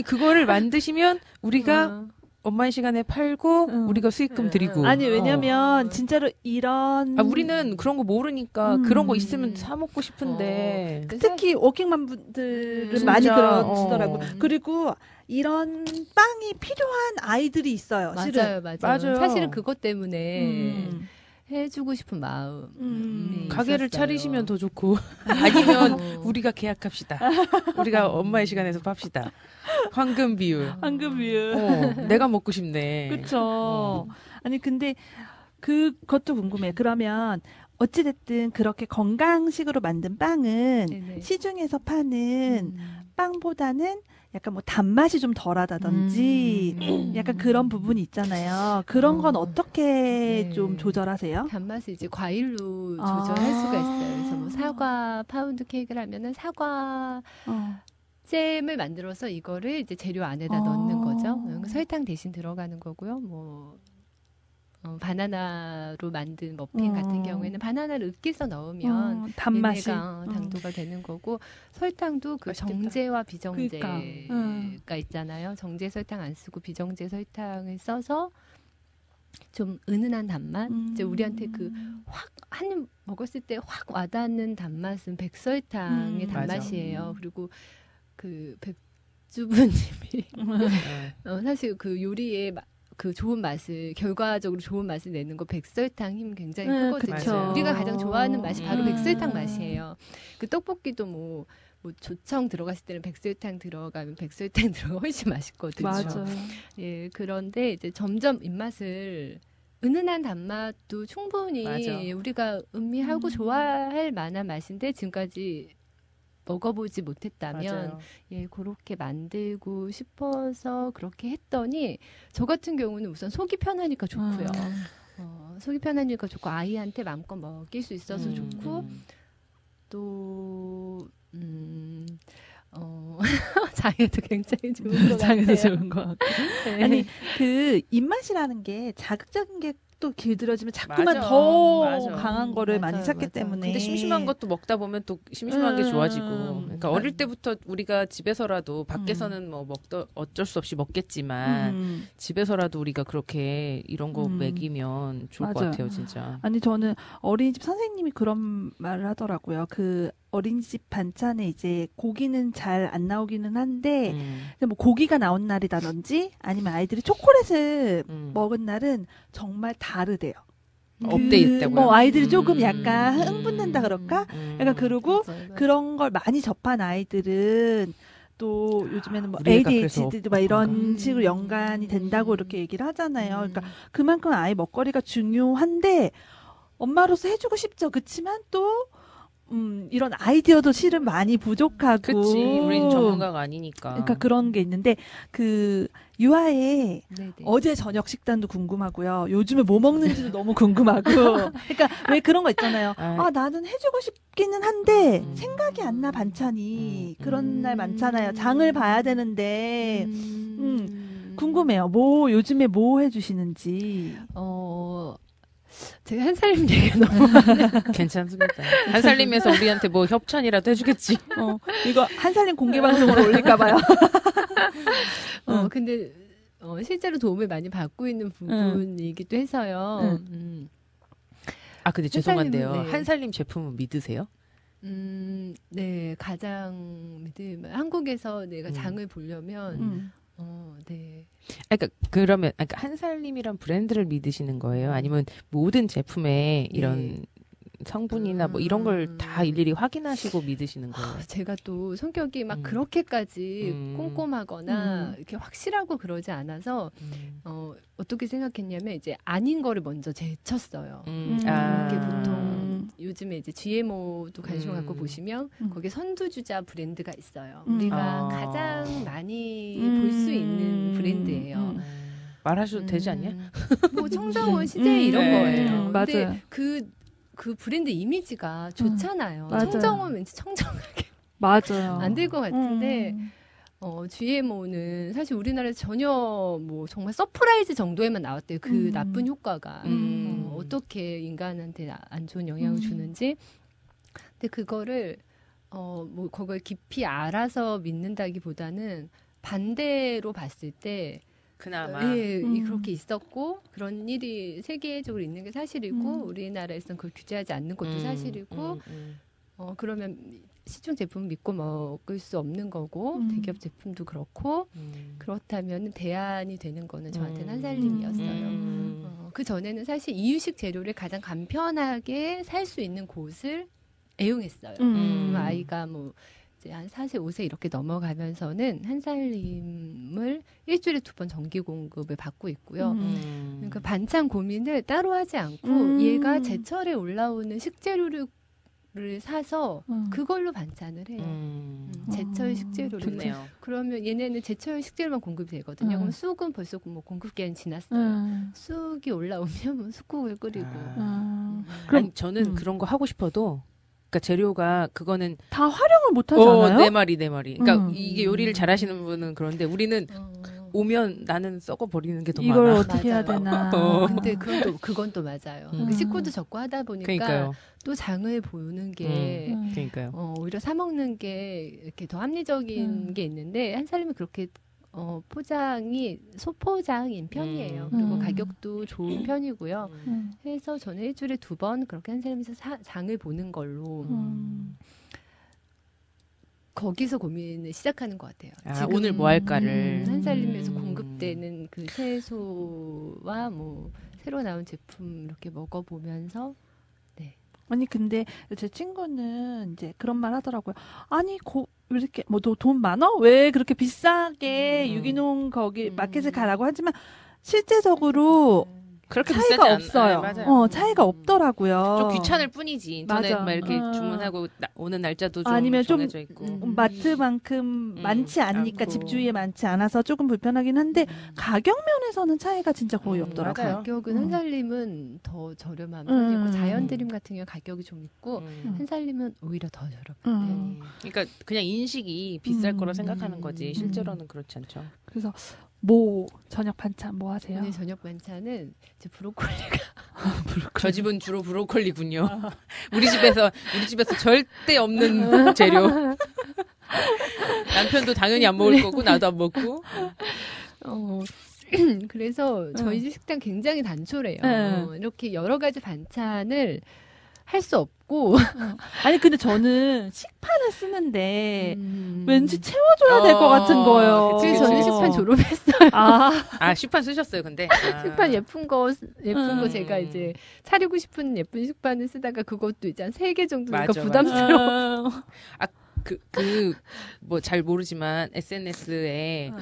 Speaker 2: 그거를 만드시면 우리가 엄마의 시간에 팔고 우리가 수익금 드리고.
Speaker 3: 아니 왜냐면 진짜로 이런
Speaker 2: 우리는 그런 거 모르니까 그런 거 있으면 사 먹고 싶은데
Speaker 3: 특히 워킹맘 분들은 많이 그러시더라고. 그리고 이런 빵이 필요한 아이들이 있어요. 실은.
Speaker 2: 맞아요.
Speaker 4: 사실은 그것 때문에 해주고 싶은 마음.
Speaker 2: 가게를
Speaker 4: 있었어요.
Speaker 2: 차리시면 더 좋고 아니면 우리가 계약합시다. 우리가 엄마의 시간에서 팝시다. 황금 비율. 내가 먹고 싶네.
Speaker 3: 그렇죠. 아니 근데 그것도 궁금해. 그러면 어찌됐든 그렇게 건강식으로 만든 빵은
Speaker 4: 네네.
Speaker 3: 시중에서 파는 빵보다는 약간 뭐 단맛이 좀 덜하다든지 약간 그런 부분이 있잖아요. 그런 건 어떻게 좀 조절하세요?
Speaker 4: 단맛을 이제 과일로 조절할 수가 있어요. 그래서 뭐 사과 파운드 케이크를 하면은 사과 잼을 만들어서 이거를 이제 재료 안에다 넣는 거죠. 설탕 대신 들어가는 거고요. 뭐 바나나로 만든 머핀 같은 경우에는 바나나를 으깨서 넣으면
Speaker 3: 단맛이
Speaker 4: 당도가 되는 거고 설탕도 그
Speaker 2: 맛있겠다.
Speaker 4: 정제와 비정제가 있잖아요. 정제 설탕 안 쓰고 비정제 설탕을 써서 좀 은은한 단맛. 이제 우리한테 그 확 한 입 먹었을 때 확 와닿는 단맛은 백설탕의 단맛이에요. 그리고 그 백주부님이 사실 그 요리에 그 좋은 맛을 결과적으로 좋은 맛을 내는 거 백설탕 힘 굉장히 크거든요.
Speaker 2: 그쵸.
Speaker 4: 우리가 가장 좋아하는 맛이 바로 백설탕 맛이에요. 그 떡볶이도 뭐 조청 들어갔을 때는 백설탕 들어가면 백설탕 들어가 훨씬 맛있거든요.
Speaker 3: 맞아.
Speaker 4: 예, 그런데 이제 점점 입맛을 은은한 단맛도 충분히
Speaker 2: 맞아.
Speaker 4: 우리가 음미하고 좋아할 만한 맛인데 지금까지 먹어보지 못했다면
Speaker 2: 맞아요.
Speaker 4: 예, 그렇게 만들고 싶어서 그렇게 했더니 저 같은 경우는 우선 속이 편하니까 좋고요. 속이 편하니까 좋고 아이한테 마음껏 먹일 수 있어서 좋고 또 장에도 굉장히 좋은 것 같아요.
Speaker 3: 장에도 좋은 것 같고.
Speaker 4: 네.
Speaker 3: 아니 그 입맛이라는 게 자극적인 게 또 길들여지면 자꾸만
Speaker 2: 맞아.
Speaker 3: 더
Speaker 2: 맞아.
Speaker 3: 강한 거를
Speaker 4: 맞아요,
Speaker 3: 많이 찾기
Speaker 4: 맞아요.
Speaker 3: 때문에.
Speaker 2: 근데 심심한 것도 먹다 보면 또 심심한 게 좋아지고. 그러니까 어릴 때부터 우리가 집에서라도 밖에서는 뭐 어쩔 수 없이 먹겠지만 집에서라도 우리가 그렇게 이런 거 먹이면 좋을 것
Speaker 3: 맞아요.
Speaker 2: 같아요, 진짜.
Speaker 3: 아니 저는 어린이집 선생님이 그런 말을 하더라고요. 그 어린이집 반찬에 이제 고기는 잘 안 나오기는 한데 뭐 고기가 나온 날이라든지 아니면 아이들이 초콜릿을 먹은 날은 정말 다르대요.
Speaker 2: 업데이트되고요.
Speaker 3: 아이들이 조금 약간 흥분된다 그럴까? 약간 그리고
Speaker 4: 맞아요.
Speaker 3: 그런 걸 많이 접한 아이들은 또 요즘에는 뭐
Speaker 2: 우리 애가
Speaker 3: ADHD도 막 이런
Speaker 4: 그래서
Speaker 3: 식으로 연관이 된다고 이렇게 얘기를 하잖아요. 그러니까 그만큼 아이 먹거리가 중요한데 엄마로서 해주고 싶죠. 그렇지만 또 이런 아이디어도 실은 많이 부족하고.
Speaker 2: 그치. 우리는 전문가가 아니니까.
Speaker 3: 그러니까 그런 게 있는데 그 유아의
Speaker 4: 네네.
Speaker 3: 어제 저녁 식단도 궁금하고요. 요즘에 뭐 먹는지도 너무 궁금하고. 그러니까 왜 그런 거 있잖아요. 아 나는 해주고 싶기는 한데 생각이 안 나 반찬이 그런 날 많잖아요. 장을 봐야 되는데 궁금해요. 뭐 요즘에 뭐 해주시는지.
Speaker 4: 제가 한살림 얘기가 너무
Speaker 2: 괜찮습니다. 한살림에서 우리한테 뭐 협찬이라도 해주겠지.
Speaker 3: 이거 한살림 공개 방송으로 올릴까봐요.
Speaker 4: 근데 실제로 도움을 많이 받고 있는 부분이기도 해서요.
Speaker 2: 아 근데 죄송한데요.
Speaker 4: 한살림은, 네.
Speaker 2: 한살림 제품은 믿으세요?
Speaker 4: 네, 가장 믿음. 한국에서 내가 장을 보려면, 네.
Speaker 2: 그러니까 그러면 한살림이란 브랜드를 믿으시는 거예요? 아니면 모든 제품에 이런 성분이나 뭐 이런 걸 다 일일이 확인하시고 믿으시는 거예요?
Speaker 4: 제가 또 성격이 막 그렇게까지 꼼꼼하거나 이렇게 확실하고 그러지 않아서 어떻게 생각했냐면 이제 아닌 거를 먼저 제쳤어요. 이게 보통 요즘에 이제 GMO도 관심 갖고 보시면 거기에 선두주자 브랜드가 있어요. 우리가 가장 많이 볼 수 있는 브랜드예요.
Speaker 2: 말하셔도 되지 않냐?
Speaker 4: 뭐 청정원, 시제 이런 거예요.
Speaker 3: 맞아요.
Speaker 4: 근데 그 브랜드 이미지가 좋잖아요.
Speaker 3: 맞아요.
Speaker 4: 청정원 왠지 청정하게
Speaker 3: 맞아요.
Speaker 4: 안 될 것 같은데 GMO는 사실 우리나라에서 전혀 뭐 정말 서프라이즈 정도에만 나왔대요. 그 나쁜 효과가 어떻게 인간한테 안 좋은 영향을 주는지. 근데 그거를 뭐 그걸 깊이 알아서 믿는다기보다는 반대로 봤을 때
Speaker 2: 그나마
Speaker 4: 그렇게 있었고 그런 일이 세계적으로 있는 게 사실이고 우리나라에서는 그걸 규제하지 않는 것도 사실이고 그러면 시중 제품 믿고 먹을 수 없는 거고 대기업 제품도 그렇고 그렇다면 대안이 되는 거는 저한테는 한살림이었어요. 그 전에는 사실 이유식 재료를 가장 간편하게 살 수 있는 곳을 애용했어요. 아이가 뭐 이제 한 4세, 5세 이렇게 넘어가면서는 한살림을 일주일에 2번 정기 공급을 받고 있고요. 그러니까 반찬 고민을 따로 하지 않고 얘가 제철에 올라오는 식재료를 사서 그걸로 반찬을 해요. 제철 식재료를.
Speaker 2: 좋네요.
Speaker 4: 그러면 얘네는 제철 식재료만 공급이 되거든요. 그럼 쑥은 벌써 뭐 공급 기한이 지났어요. 쑥이 올라오면 뭐 쑥국을 끓이고.
Speaker 2: 그럼 저는 그런 거 하고 싶어도 그러니까 재료가 그거는
Speaker 3: 다 활용을 못 하잖아요.
Speaker 2: 내 말이. 그러니까 이게 요리를 잘하시는 분은 그런데 우리는 오면 나는 썩어 버리는 게 더 많아.
Speaker 3: 이걸 어떻게 해야 되나.
Speaker 4: 근데 그건 또 맞아요. 식구도 적고 하다 보니까
Speaker 2: 그러니까요.
Speaker 4: 또 장을 보는 게
Speaker 2: 그러니까요.
Speaker 4: 오히려 사 먹는 게 이렇게 더 합리적인 게 있는데 한살림은 그렇게 포장이 소포장인 편이에요. 그리고 가격도 좋은 편이고요. 해서 저는 일주일에 2번 그렇게 한살림에서 장을 보는 걸로 거기서 고민을 시작하는 것 같아요. 지금
Speaker 2: 오늘 뭐 할까를.
Speaker 4: 한살림에서 공급되는 그 채소와 뭐 새로 나온 제품 이렇게 먹어보면서
Speaker 3: 아니 근데 제 친구는 이제 그런 말 하더라고요. 아니 왜 이렇게 뭐 너 돈 많어? 왜 그렇게 비싸게 유기농 거기 마켓에 가라고 하지만 실제적으로
Speaker 2: 그렇게
Speaker 3: 차이가 없어요.
Speaker 2: 맞아요.
Speaker 3: 차이가 없더라고요.
Speaker 2: 좀 귀찮을 뿐이지. 인터넷
Speaker 3: 맞아.
Speaker 2: 막 이렇게 주문하고 오는 날짜도 좀
Speaker 3: 아니면
Speaker 2: 정해져 있고.
Speaker 3: 마트만큼 많지 않으니까
Speaker 2: 않고.
Speaker 3: 집 주위에 많지 않아서 조금 불편하긴 한데 가격 면에서는 차이가 진짜 거의 없더라고요.
Speaker 2: 맞아요.
Speaker 4: 가격은 한살림은 더 저렴한 편이고 자연드림 같은 경우 가격이 좀 있고 한살림은 오히려 더 저렴해요.
Speaker 2: 그러니까 그냥 인식이 비쌀 거라 생각하는 거지 실제로는 그렇지 않죠.
Speaker 3: 그래서 뭐 저녁 반찬 뭐 하세요?
Speaker 4: 오늘 저녁 반찬은 이제 브로콜리가
Speaker 2: 저 집은 주로 브로콜리군요. 우리 집에서 절대 없는 재료. 남편도 당연히 안 먹을 거고 나도 안 먹고.
Speaker 4: 그래서 저희 집 식당 굉장히 단촐해요. 이렇게 여러 가지 반찬을 할 수 없고.
Speaker 3: 아니 근데 저는 식판을 쓰는데 왠지 채워줘야 될 것 같은 거예요.
Speaker 4: 그래서 저는 식판 졸업했어요.
Speaker 2: 식판 쓰셨어요, 근데?
Speaker 4: 식판 예쁜 거 제가 이제 차리고 싶은 예쁜 식판을 쓰다가 그것도 이제 한 3개 정도니까 부담스러워.
Speaker 2: 뭐 잘 모르지만 SNS에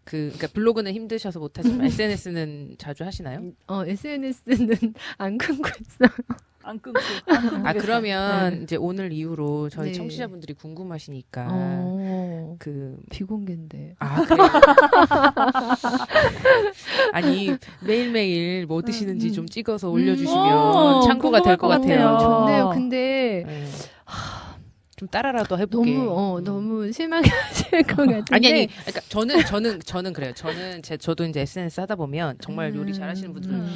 Speaker 2: 그러니까 블로그는 힘드셔서 못하지만 SNS는 자주 하시나요?
Speaker 4: SNS는 안 끊고 있어요.
Speaker 3: 안 끊고.
Speaker 2: 그러면 이제 오늘 이후로 저희 청취자분들이 궁금하시니까
Speaker 4: 비공개인데.
Speaker 2: 그래요? 아니 매일매일 뭐 드시는지 좀 찍어서 올려주시면 참고가 될 것 같아요.
Speaker 4: 좋네요. 근데
Speaker 2: 좀 따라라도 해볼게.
Speaker 4: 너무 실망하실 것 같은데.
Speaker 2: 아니. 그러니까 저는 그래요. 저도 이제 SNS 하다 보면 정말 요리 잘하시는 분들은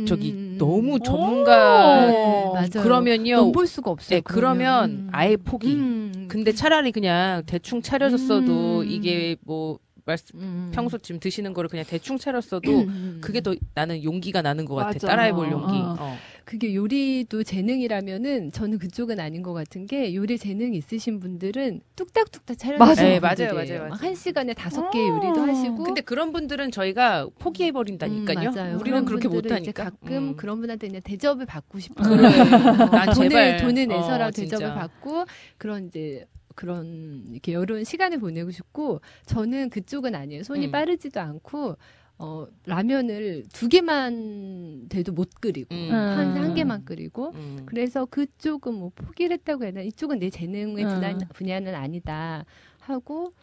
Speaker 2: 저기 너무 전문가.
Speaker 4: 맞아요.
Speaker 2: 그러면요.
Speaker 4: 못 볼 수가 없어요.
Speaker 2: 그러면 아예 포기. 근데 차라리 그냥 대충 차려줬어도 이게 뭐 평소 지금 드시는 거를 그냥 대충 차렸어도 그게 더 나는 용기가 나는 것 같아. 따라해볼 용기.
Speaker 4: 그게 요리도 재능이라면은 저는 그쪽은 아닌 것 같은 게 요리 재능 있으신 분들은 뚝딱뚝딱 차려주시는 분들이에요. 맞아요. 1시간에 5개의 요리도 하시고.
Speaker 2: 근데 그런 분들은 저희가 포기해버린다니까요.
Speaker 4: 맞아요.
Speaker 2: 우리는 그렇게 못하니까.
Speaker 4: 가끔 그런 분한테 그냥 대접을 받고 싶어요.
Speaker 2: 난 제발
Speaker 4: 돈을 내서라도 대접을 받고 그런 이렇게 여론 시간을 보내고 싶고, 저는 그쪽은 아니에요. 손이 빠르지도 않고, 라면을 2개만 돼도 못 끓이고, 한 개만 끓이고, 그래서 그쪽은 뭐 포기를 했다고 해야 되나? 이쪽은 내 재능의 분야는 아니다 하고,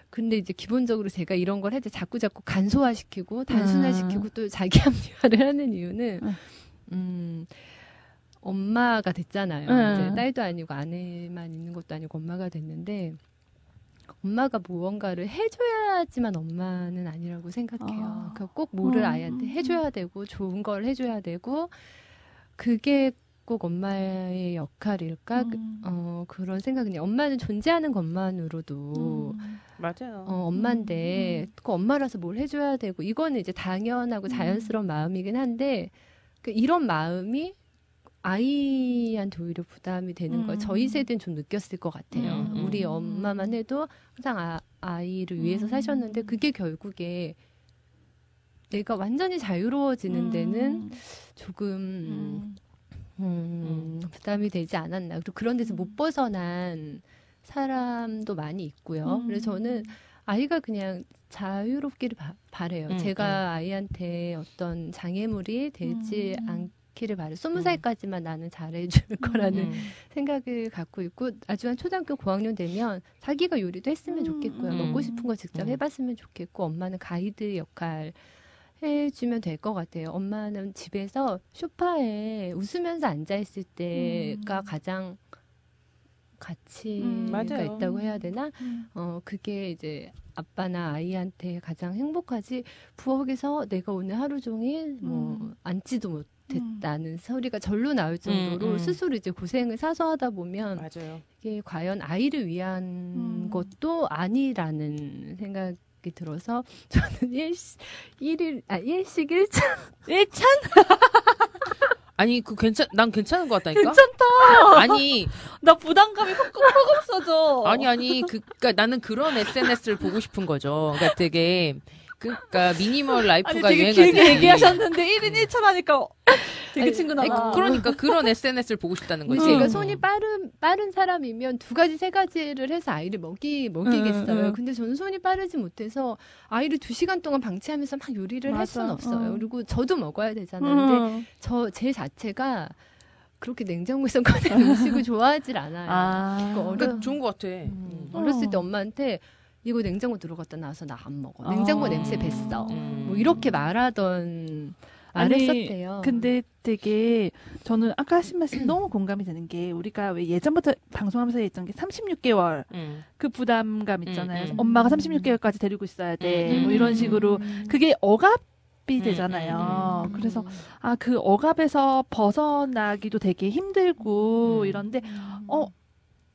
Speaker 4: 근데 이제 기본적으로 제가 이런 걸 할 때 자꾸 간소화시키고, 단순화시키고 또 자기 합리화를 하는 이유는, 엄마가 됐잖아요. 이제 딸도 아니고 아내만 있는 것도 아니고 엄마가 됐는데, 엄마가 무언가를 해줘야지만 엄마는 아니라고 생각해요. 그러니까 꼭 뭐를 아이한테 해줘야 되고 좋은 걸 해줘야 되고 그게 꼭 엄마의 역할일까? 그런 생각은 엄마는 존재하는 것만으로도
Speaker 2: 맞아요.
Speaker 4: 엄마인데 꼭 엄마라서 뭘 해줘야 되고 이거는 이제 당연하고 자연스러운 마음이긴 한데 이런 마음이 아이한테 오히려 부담이 되는 걸 저희 세대는 좀 느꼈을 것 같아요. 우리 엄마만 해도 항상 아이를 위해서 사셨는데 그게 결국에 내가 완전히 자유로워지는 데는 조금 부담이 되지 않았나. 그리고 그런 데서 못 벗어난 사람도 많이 있고요. 그래서 저는 아이가 그냥 자유롭기를 바래요. 제가 아이한테 어떤 장애물이 되지 않기를 바래요. 20살까지만 나는 잘해줄 거라는 생각을 갖고 있고, 아주 한 초등학교 고학년 되면 자기가 요리도 했으면 좋겠고요. 먹고 싶은 거 직접 해봤으면 좋겠고, 엄마는 가이드 역할 해주면 될 것 같아요. 엄마는 집에서 소파에 웃으면서 앉아있을 때가 가장 가치가 있다고 해야 되나? 그게 이제 아빠나 아이한테 가장 행복하지, 부엌에서 내가 오늘 하루 종일 앉지도 못했다는 소리가 절로 나올 정도로 스스로 이제 고생을 사서 하다 보면
Speaker 2: 맞아요.
Speaker 4: 이게 과연 아이를 위한 것도 아니라는 생각이 들어서 저는 일식 1찬? 1찬?
Speaker 2: 아니 난 괜찮은 것 같다니까.
Speaker 3: 괜찮다.
Speaker 2: 아니
Speaker 3: 나 부담감이 확 없어져.
Speaker 2: 아니 그러니까 나는 그런 SNS를 보고 싶은 거죠. 그러니까 되게 그러니까 미니멀 라이프가
Speaker 3: 되게
Speaker 2: 유행하듯이.
Speaker 3: 길게 얘기하셨는데 1인 1찬 하니까 되게 친근하다.
Speaker 2: 그러니까 그런 SNS를 보고 싶다는 거지.
Speaker 4: 제가 손이 빠른 사람이면 2가지 3가지를 해서 아이를 먹이겠어요. 근데 저는 손이 빠르지 못해서 아이를 2시간 동안 방치하면서 막 요리를 할 수는 없어요. 그리고 저도 먹어야 되잖아요. 근데 제 자체가 그렇게 냉장고에서 꺼낸 음식을 좋아하질 않아요.
Speaker 2: 그러니까 좋은 것 같아.
Speaker 4: 어렸을 때 엄마한테 이거 냉장고 들어갔다 나와서 나 안 먹어. 냉장고 냄새 뱄어. 뭐 이렇게 말했었대요.
Speaker 3: 근데 되게 저는 아까 하신 말씀 너무 공감이 되는 게, 우리가 왜 예전부터 방송하면서 했던 게 36개월 그 부담감 있잖아요. 엄마가 36개월까지 데리고 있어야 돼. 뭐 이런 식으로 그게 억압이 되잖아요. 그래서 그 억압에서 벗어나기도 되게 힘들고 이런데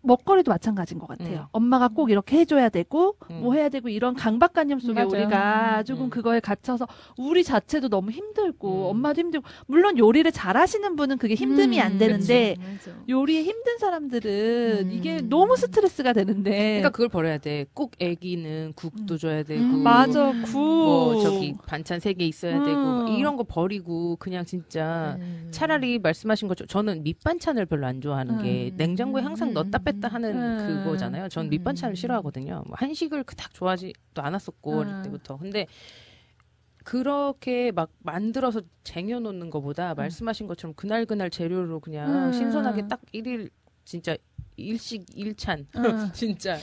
Speaker 3: 먹거리도 마찬가지인 것 같아요. 엄마가 꼭 이렇게 해줘야 되고 뭐 해야 되고 이런 강박관념 속에
Speaker 2: 맞아요.
Speaker 3: 우리가 조금 그거에 갇혀서 우리 자체도 너무 힘들고 엄마도 힘들고 물론 요리를 잘하시는 분은 그게 힘듦이 안 되는데 요리에 힘든 사람들은 이게 너무 스트레스가 되는데
Speaker 2: 그러니까 그걸 버려야 돼. 꼭 애기는 국도 줘야 되고
Speaker 3: 맞아 국
Speaker 2: 뭐 저기 반찬 3개 있어야 되고 이런 거 버리고 그냥 진짜 차라리 말씀하신 것처럼 저는 밑반찬을 별로 안 좋아하는 게 냉장고에 항상 넣었다 뺐다 하는 그거잖아요. 전 밑반찬을 싫어하거든요. 뭐 한식을 그닥 좋아하지도 않았었고 어릴 때부터. 근데 그렇게 막 만들어서 쟁여놓는 것보다 말씀하신 것처럼 그날 재료로 그냥 신선하게 딱 1일 진짜 일식 1찬 진짜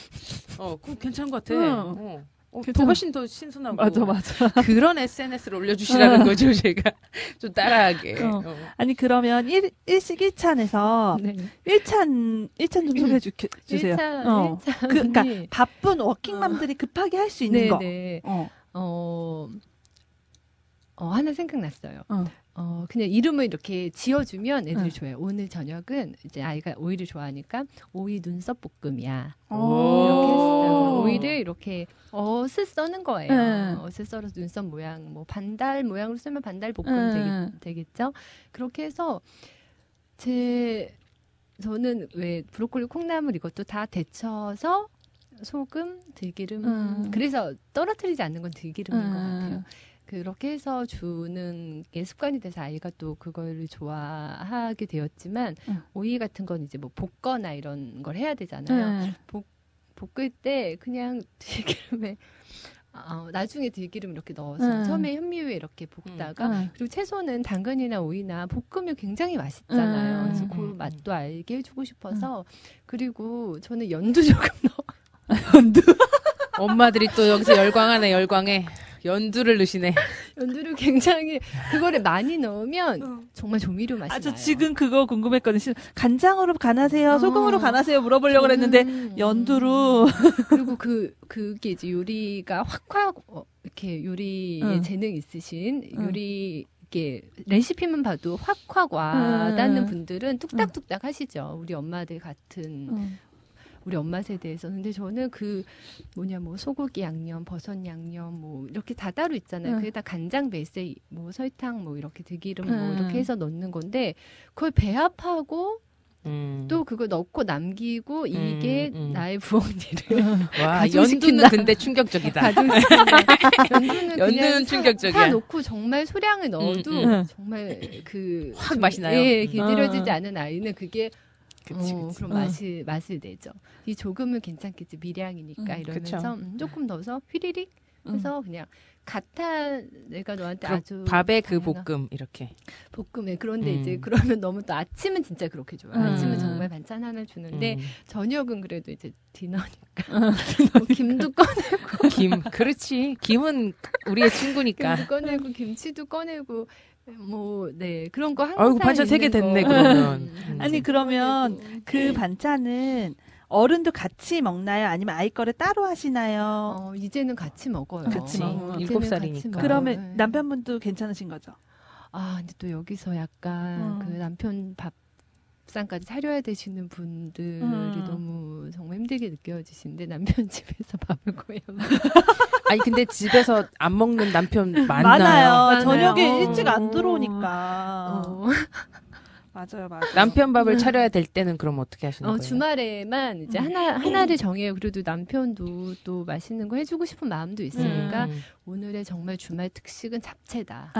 Speaker 2: 그거 괜찮은 것 같아. 더 훨씬 더 신선하고
Speaker 3: 맞아
Speaker 2: 그런 SNS를 올려주시라는 거죠. 제가 좀 따라하게.
Speaker 3: 아니 그러면 일식 1찬에서
Speaker 4: 네.
Speaker 3: 1찬 좀 소개해 주세요.
Speaker 4: 1찬.
Speaker 3: 그러니까 바쁜 워킹맘들이 급하게 할 수 있는 거.
Speaker 4: 네. 하나 생각났어요. 그냥 이름을 이렇게 지어주면 애들이 좋아해요. 오늘 저녁은 이제 아이가 오이를 좋아하니까 오이 눈썹 볶음이야. 이렇게 했어요. 오이를 이렇게 엇을 써는 거예요. 엇을 썰어서 눈썹 모양, 뭐 반달 모양으로 쓰면 반달 볶음 되겠죠? 그렇게 해서 저는 왜 브로콜리, 콩나물 이것도 다 데쳐서 소금, 들기름 그래서 떨어뜨리지 않는 건 들기름인 것 같아요. 그렇게 해서 주는 게 습관이 돼서 아이가 또 그걸 좋아하게 되었지만 오이 같은 건 이제 뭐 볶거나 이런 걸 해야 되잖아요. 볶을 때 그냥 들기름에 나중에 들기름 이렇게 넣어서 처음에 현미유에 이렇게 볶다가 그리고 채소는 당근이나 오이나 볶으면 굉장히 맛있잖아요. 그래서 그 맛도 알게 해주고 싶어서 그리고 저는 연두 조금 넣어요.
Speaker 3: 연두?
Speaker 2: 엄마들이 또 여기서 열광하네. 열광해. 연두를 넣으시네.
Speaker 4: 연두를 굉장히 그거를 많이 넣으면 정말 조미료 맛이 나요.
Speaker 3: 저 지금 그거 궁금했거든요. 간장으로 간하세요? 소금으로 간하세요? 물어보려고 했는데 연두로.
Speaker 4: 그리고 그게 이제 요리가 확 이렇게 요리에 재능 있으신 요리 이렇게 레시피만 봐도 확 와닿는 분들은 뚝딱뚝딱 하시죠. 우리 엄마들 같은 우리 엄마 세대에서. 근데 저는 뭐 소고기 양념, 버섯 양념 뭐 이렇게 다 따로 있잖아요. 그게 다 간장 베이스에 뭐 설탕 뭐 이렇게 들기름 뭐 이렇게 해서 넣는 건데 그걸 배합하고 또 그거 넣고 남기고 이게 나의 부엌일을
Speaker 2: 와, 연두는 근데 충격적이다. 연두는 충격적이야.
Speaker 4: 파 놓고 정말 소량을 넣어도 정말
Speaker 2: 확 맛이 나요.
Speaker 4: 예, 길들여지지 않은 아이는 그게
Speaker 2: 그치.
Speaker 4: 그런 맛을 내죠. 이 조금은 괜찮겠지. 미량이니까 이러면서 조금 넣어서 휘리릭 해서 그냥 내가 너한테 아주
Speaker 2: 밥에 그 볶음 이렇게
Speaker 4: 볶음에. 그런데 이제 그러면 너무 또 아침은 진짜 그렇게 좋아요. 아침은 정말 반찬 하나 주는데 저녁은 그래도 이제 디너니까 뭐 김도 꺼내고
Speaker 2: 그렇지. 김은 우리의 친구니까.
Speaker 4: 김도 꺼내고 김치도 꺼내고 그런 거 항상.
Speaker 2: 아이고, 반찬 3개 됐네, 그러면.
Speaker 3: 아니, 그러면 그 반찬은 어른도 같이 먹나요? 아니면 아이 거를 따로 하시나요?
Speaker 4: 이제는 같이 먹어요.
Speaker 3: 같이 먹어요.
Speaker 2: 7살이니까.
Speaker 3: 그러면 남편분도 괜찮으신 거죠?
Speaker 4: 근데 또 여기서 약간 그 남편 밥상까지 차려야 되시는 분들이 너무 정말 힘들게 느껴지시는데 남편 집에서 밥을 구해요.
Speaker 2: 아니 근데 집에서 안 먹는 남편
Speaker 3: 많아요. 저녁에 일찍 안 들어오니까. 맞아요.
Speaker 2: 남편 밥을 차려야 될 때는 그럼 어떻게 하시는 거예요?
Speaker 4: 주말에만 이제 하나를 정해요. 그래도 남편도 또 맛있는 거 해주고 싶은 마음도 있으니까 오늘의 정말 주말 특식은 잡채다.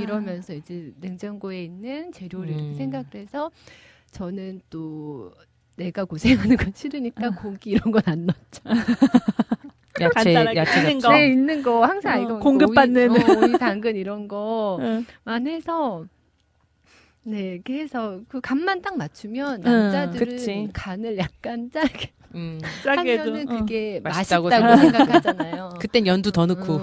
Speaker 4: 이러면서 이제 냉장고에 있는 재료를 이렇게 생각을 해서 저는 또 내가 고생하는 건 싫으니까 고기 이런 건 안 넣죠.
Speaker 2: 야채
Speaker 4: 있는 거 항상 아이가
Speaker 3: 공급받는
Speaker 4: 오이, 당근 이런 거만 해서 이렇게 해서 그 간만 딱 맞추면 남자들은 간을 약간 짜게 하면은 그게 맛있다고 생각하잖아요.
Speaker 2: 그땐 연두 더 넣고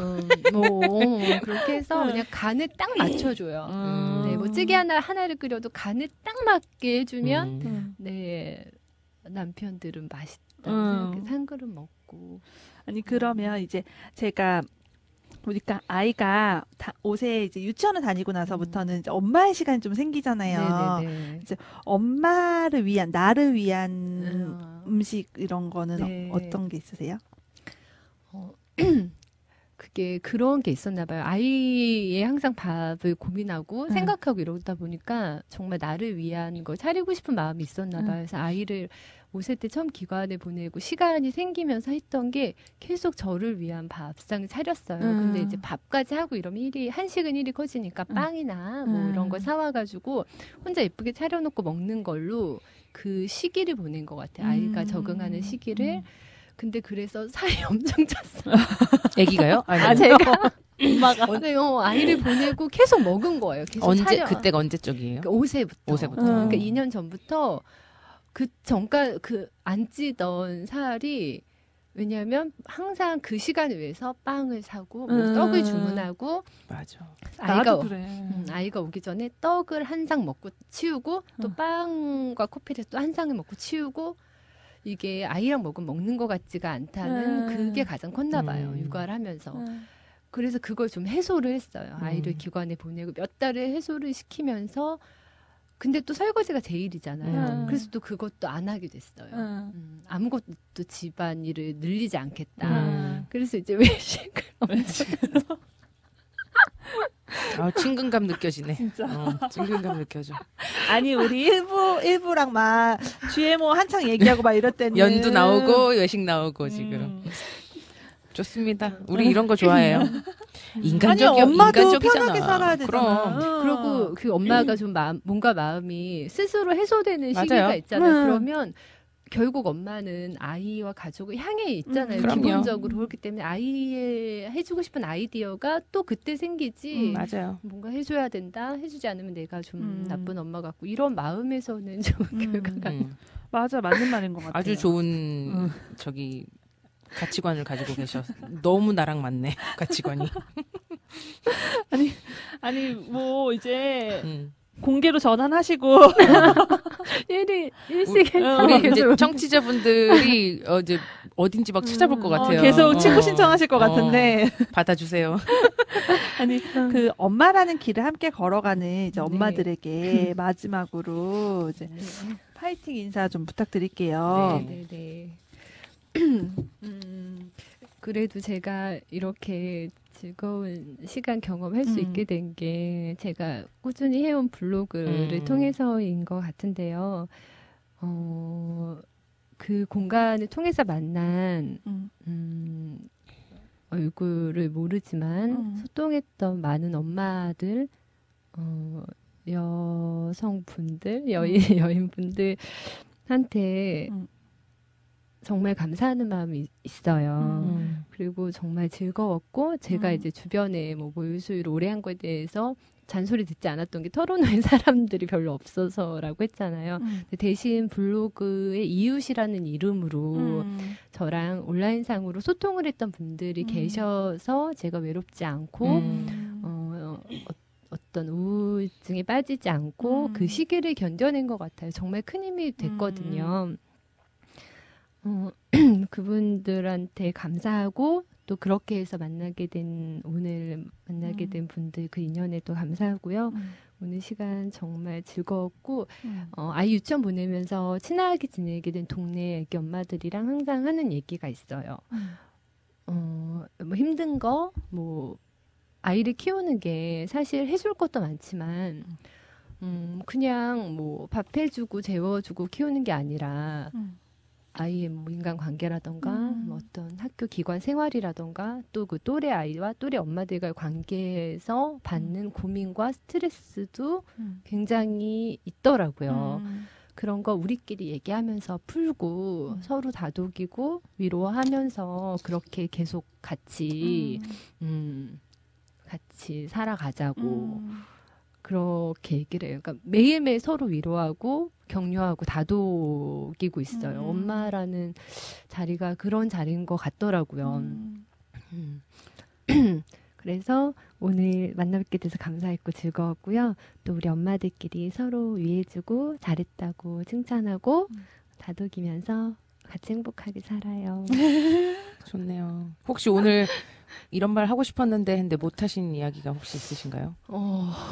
Speaker 4: 그렇게 해서 그냥 간을 딱 맞춰줘요. 뭐 찌개 하나를 끓여도 간을 딱 맞게 해주면 남편들은 맛있다. 한 그릇 먹고.
Speaker 3: 아니 그러면 이제 제가 보니까 아이가 옷에 이제 유치원을 다니고 나서부터는 이제 엄마의 시간이 좀 생기잖아요.
Speaker 4: 네네네.
Speaker 3: 이제 엄마를 위한, 나를 위한 음식 이런 거는
Speaker 4: 네.
Speaker 3: 어떤 게 있으세요?
Speaker 4: 그게 그런 게 있었나 봐요. 아이의 항상 밥을 고민하고 생각하고 이러다 보니까 정말 나를 위한 거 차리고 싶은 마음이 있었나 봐요. 그래서 아이를 5세 때 처음 기관에 보내고 시간이 생기면서 했던 게 계속 저를 위한 밥상을 차렸어요. 근데 이제 밥까지 하고 이러면 한식은 일이 커지니까 빵이나 뭐 이런 거 사와가지고 혼자 예쁘게 차려놓고 먹는 걸로 그 시기를 보낸 것 같아요. 아이가 적응하는 시기를. 근데 그래서 살이 엄청 쪘어요.
Speaker 2: 아기가요?
Speaker 4: 제가 엄마가 아이를 보내고 계속 먹은 거예요. 계속
Speaker 2: 그때가 언제 쪽이에요?
Speaker 4: 그러니까 5세부터.
Speaker 2: 5세부터.
Speaker 4: 그러니까 2년 전부터 그 전까 안 찌던 살이 왜냐하면 항상 그 시간을 위해서 빵을 사고 뭐 떡을 주문하고
Speaker 2: 맞아.
Speaker 3: 나도 그래.
Speaker 4: 아이가 오기 전에 떡을 한 상 먹고 치우고 또 빵과 커피를 또 한 상을 먹고 치우고 이게 아이랑 먹는 것 같지가 않다는 그게 가장 컸나 봐요. 육아를 하면서. 그래서 그걸 좀 해소를 했어요. 아이를 기관에 보내고 몇 달을 해소를 시키면서 근데 또 설거지가 제일이잖아요. 그래서 또 그것도 안 하게 됐어요. 아무것도 집안일을 늘리지 않겠다. 그래서 이제 외식을
Speaker 2: 친근감 느껴지네.
Speaker 3: 진짜.
Speaker 2: 친근감 느껴져.
Speaker 3: 아니 우리 일부랑 막 GMO 한창 얘기하고 막 이럴 때는
Speaker 2: 연두 나오고 외식 나오고 지금. 좋습니다. 우리 이런 거 좋아해요. 인간적이야.
Speaker 3: 아니, 엄마도
Speaker 2: 인간적이잖아.
Speaker 3: 편하게 살아야 되잖아.
Speaker 2: 그럼.
Speaker 4: 그리고 그 엄마가 좀 뭔가 마음이 스스로 해소되는
Speaker 2: 맞아요.
Speaker 4: 시기가 있잖아요. 그러면 결국 엄마는 아이와 가족을 향해 있잖아요. 기본적으로. 그렇기 때문에 아이의 해주고 싶은 아이디어가 또 그때 생기지.
Speaker 2: 맞아요.
Speaker 4: 뭔가 해줘야 된다. 해주지 않으면 내가 좀 나쁜 엄마 같고 이런 마음에서는 좋은 결과가
Speaker 3: 맞아, 맞는 말인 것 같아요.
Speaker 2: 아주 좋은 가치관을 가지고 계셔. 너무 나랑 맞네. 가치관이.
Speaker 3: 아니 뭐 이제 공개로 전환하시고
Speaker 4: 일식에
Speaker 2: 우리 이제 청취자분들이 이제 어딘지 막 찾아볼 것 같아요.
Speaker 3: 계속 친구 신청하실 것 같은데
Speaker 2: 받아주세요.
Speaker 3: 아니 그 엄마라는 길을 함께 걸어가는 이제 엄마들에게 마지막으로 이제 파이팅 인사 좀 부탁드릴게요.
Speaker 4: 네. 그래도 제가 이렇게 즐거운 시간 경험할 수 있게 된 게 제가 꾸준히 해온 블로그를 통해서인 것 같은데요. 그 공간을 통해서 만난 얼굴을 모르지만 소통했던 많은 엄마들, 여성분들, 여인분들한테 정말 감사하는 마음이 있어요. 그리고 정말 즐거웠고 제가 이제 주변에 뭐 모유수유를 오래 한 거에 대해서 잔소리 듣지 않았던 게 털어놓은 사람들이 별로 없어서라고 했잖아요. 근데 대신 블로그의 이웃이라는 이름으로 저랑 온라인상으로 소통을 했던 분들이 계셔서 제가 외롭지 않고 어떤 우울증에 빠지지 않고 그 시기를 견뎌낸 것 같아요. 정말 큰 힘이 됐거든요. 그분들한테 감사하고 또 그렇게 해서 오늘 만나게 된 분들 그 인연에도 감사하고요. 오늘 시간 정말 즐거웠고 아이 유치원 보내면서 친하게 지내게 된 동네 애기 엄마들이랑 항상 하는 얘기가 있어요. 뭐 힘든 거, 뭐 아이를 키우는 게 사실 해줄 것도 많지만 그냥 뭐 밥 해주고 재워주고 키우는 게 아니라 아이의 뭐 인간관계라던가 뭐 어떤 학교 기관 생활이라던가 또 그 또래 아이와 또래 엄마들과의 관계에서 받는 고민과 스트레스도 굉장히 있더라고요. 그런 거 우리끼리 얘기하면서 풀고 서로 다독이고 위로하면서 그렇게 계속 같이 살아가자고 그렇게 얘기를 해요. 그러니까 매일매일 서로 위로하고 격려하고 다독이고 있어요. 엄마라는 자리가 그런 자리인 것 같더라고요. 그래서 오늘 만나뵙게 돼서 감사했고 즐거웠고요. 또 우리 엄마들끼리 서로 위해주고 잘했다고 칭찬하고 다독이면서 같이 행복하게 살아요.
Speaker 2: 좋네요. 혹시 오늘 이런 말 하고 싶었는데 했는데 못 하신 이야기가 혹시 있으신가요?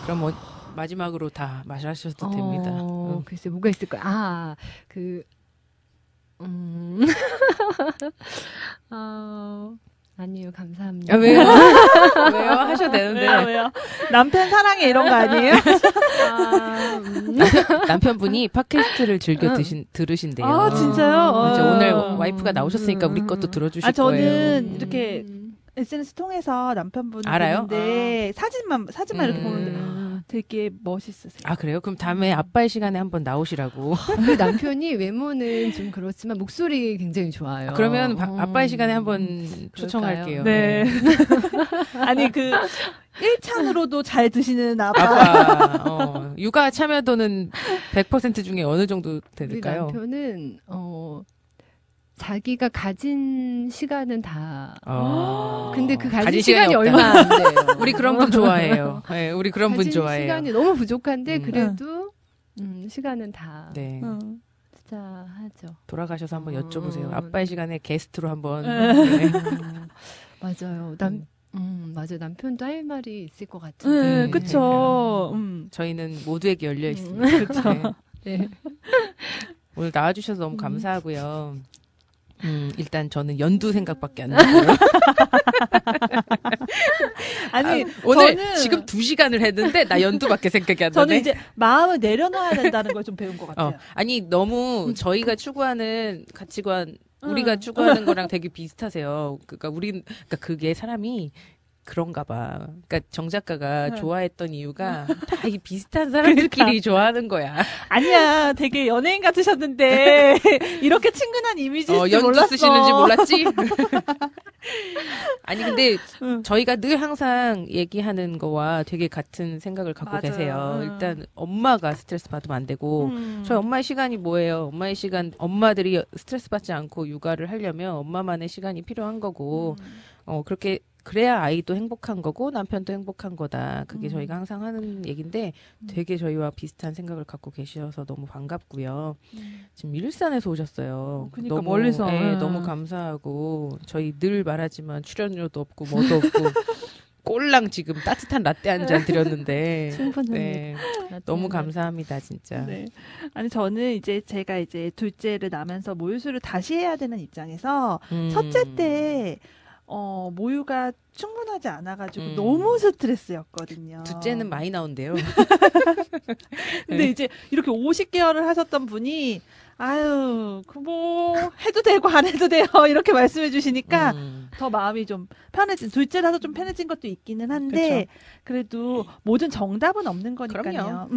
Speaker 2: 그럼 뭐 마지막으로 다 말하셔도 됩니다.
Speaker 4: 글쎄 뭐가 있을까요? 아니요, 감사합니다.
Speaker 2: 왜요? 왜요? 하셔도 되는데.
Speaker 3: 왜요? 남편 사랑해 이런 거 아니에요?
Speaker 2: 남편분이 팟캐스트를 즐겨 들으신대요.
Speaker 3: 아, 진짜요?
Speaker 2: 이제 오늘 와이프가 나오셨으니까 우리 것도 들어주실
Speaker 3: 저는
Speaker 2: 거예요.
Speaker 3: 이렇게 SNS 통해서 남편분을
Speaker 2: 알아요?
Speaker 3: 보는데 사진만 이렇게 보는데 되게 멋있으세요.
Speaker 2: 아, 그래요? 그럼 다음에 아빠의 시간에 한번 나오시라고.
Speaker 4: 근데 남편이 외모는 좀 그렇지만 목소리 굉장히 좋아요.
Speaker 2: 그러면 아빠의 시간에 한번 초청할게요.
Speaker 3: 네. 아니 1찬으로도 잘 드시는 아빠.
Speaker 2: 육아 참여도는 100% 중에 어느 정도
Speaker 4: 우리
Speaker 2: 될까요?
Speaker 4: 남편은 자기가 가진 시간은 다. 근데 그 가진 시간이 얼마 안 돼요.
Speaker 2: 우리 그런 분 좋아해요. 네, 우리 그런 분 좋아해요.
Speaker 4: 시간이 너무 부족한데 그래도 시간은 다.
Speaker 2: 네.
Speaker 4: 진짜 하죠.
Speaker 2: 돌아가셔서 한번 여쭤보세요. 아빠의 시간에 게스트로 한번.
Speaker 3: 네.
Speaker 4: 맞아요. 맞아요. 남편도 할 말이 있을 것 같은데.
Speaker 3: 그쵸.
Speaker 2: 저희는 모두에게 열려 있습니다.
Speaker 3: 그쵸.
Speaker 4: 네.
Speaker 2: 오늘 나와주셔서 너무 감사하고요. 일단 저는 연두 생각밖에 안 나고요.
Speaker 3: 아니,
Speaker 2: 오늘
Speaker 3: 저는
Speaker 2: 지금 2시간을 했는데 나 연두밖에 생각이 안 나네.
Speaker 3: 저는 이제 마음을 내려놔야 된다는 걸 좀 배운 것 같아요.
Speaker 2: 아니 너무 저희가 추구하는 가치관 우리가 추구하는 거랑 되게 비슷하세요. 그러니까 그게 사람이 그런가 봐. 그러니까 정 작가가 좋아했던 이유가 다 이 비슷한 사람들끼리 좋아하는 거야.
Speaker 3: 아니야, 되게 연예인 같으셨는데 이렇게 친근한 이미지인지
Speaker 2: 연두
Speaker 3: 몰랐어.
Speaker 2: 쓰시는지 몰랐지? 아니 근데 저희가 늘 항상 얘기하는 거와 되게 같은 생각을 갖고
Speaker 3: 맞아요.
Speaker 2: 계세요. 일단 엄마가 스트레스 받으면 안 되고 저희 엄마의 시간이 뭐예요? 엄마의 시간, 엄마들이 스트레스 받지 않고 육아를 하려면 엄마만의 시간이 필요한 거고 그렇게 그래야 아이도 행복한 거고 남편도 행복한 거다. 그게 저희가 항상 하는 얘기인데 되게 저희와 비슷한 생각을 갖고 계셔서 너무 반갑고요. 지금 일산에서 오셨어요.
Speaker 3: 그러니까
Speaker 2: 너무,
Speaker 3: 멀리서.
Speaker 2: 네, 너무 감사하고 저희 늘 말하지만 출연료도 없고 뭐도 없고 꼴랑 지금 따뜻한 라떼 한 잔 드렸는데
Speaker 4: 충분합니다.
Speaker 2: 네, 너무 감사합니다 진짜.
Speaker 3: 네. 아니 저는 제가 둘째를 낳으면서 모유수를 다시 해야 되는 입장에서 첫째 때 모유가 충분하지 않아가지고 너무 스트레스였거든요.
Speaker 2: 둘째는 많이 나온대요.
Speaker 3: 근데 이제 이렇게 50개월을 하셨던 분이 해도 되고 안 해도 돼요 이렇게 말씀해 주시니까 더 마음이 좀 편해진, 둘째라서 좀 편해진 것도 있기는 한데 그쵸. 그래도 모든 정답은 없는 거니까요.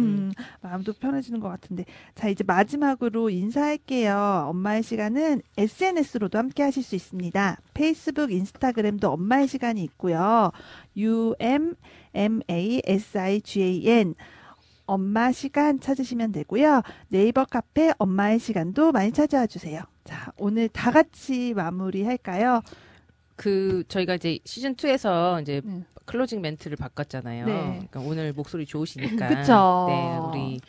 Speaker 3: 마음도 편해지는 것 같은데. 자, 이제 마지막으로 인사할게요. 엄마의 시간은 SNS로도 함께 하실 수 있습니다. 페이스북, 인스타그램도 엄마의 시간이 있고요. UMMASIGAN 엄마 시간 찾으시면 되고요. 네이버 카페 엄마의 시간도 많이 찾아와 주세요. 자, 오늘 다 같이 마무리할까요?
Speaker 2: 저희가 이제 시즌 2에서 이제 클로징 멘트를 바꿨잖아요.
Speaker 3: 네.
Speaker 2: 그러니까 오늘 목소리 좋으시니까.
Speaker 3: 그쵸.
Speaker 2: 네, 우리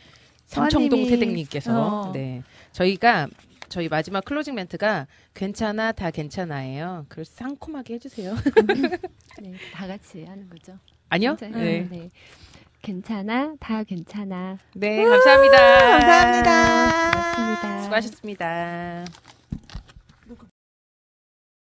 Speaker 2: 삼청동 태댕님께서 네. 저희 마지막 클로징 멘트가 괜찮아, 다 괜찮아예요. 그래서 상콤하게 해주세요.
Speaker 4: 네, 다 같이 하는 거죠.
Speaker 2: 아니요?
Speaker 4: 네. 네. 괜찮아, 다 괜찮아.
Speaker 2: 네, 감사합니다.
Speaker 3: 감사합니다.
Speaker 4: 고맙습니다.
Speaker 2: 수고하셨습니다.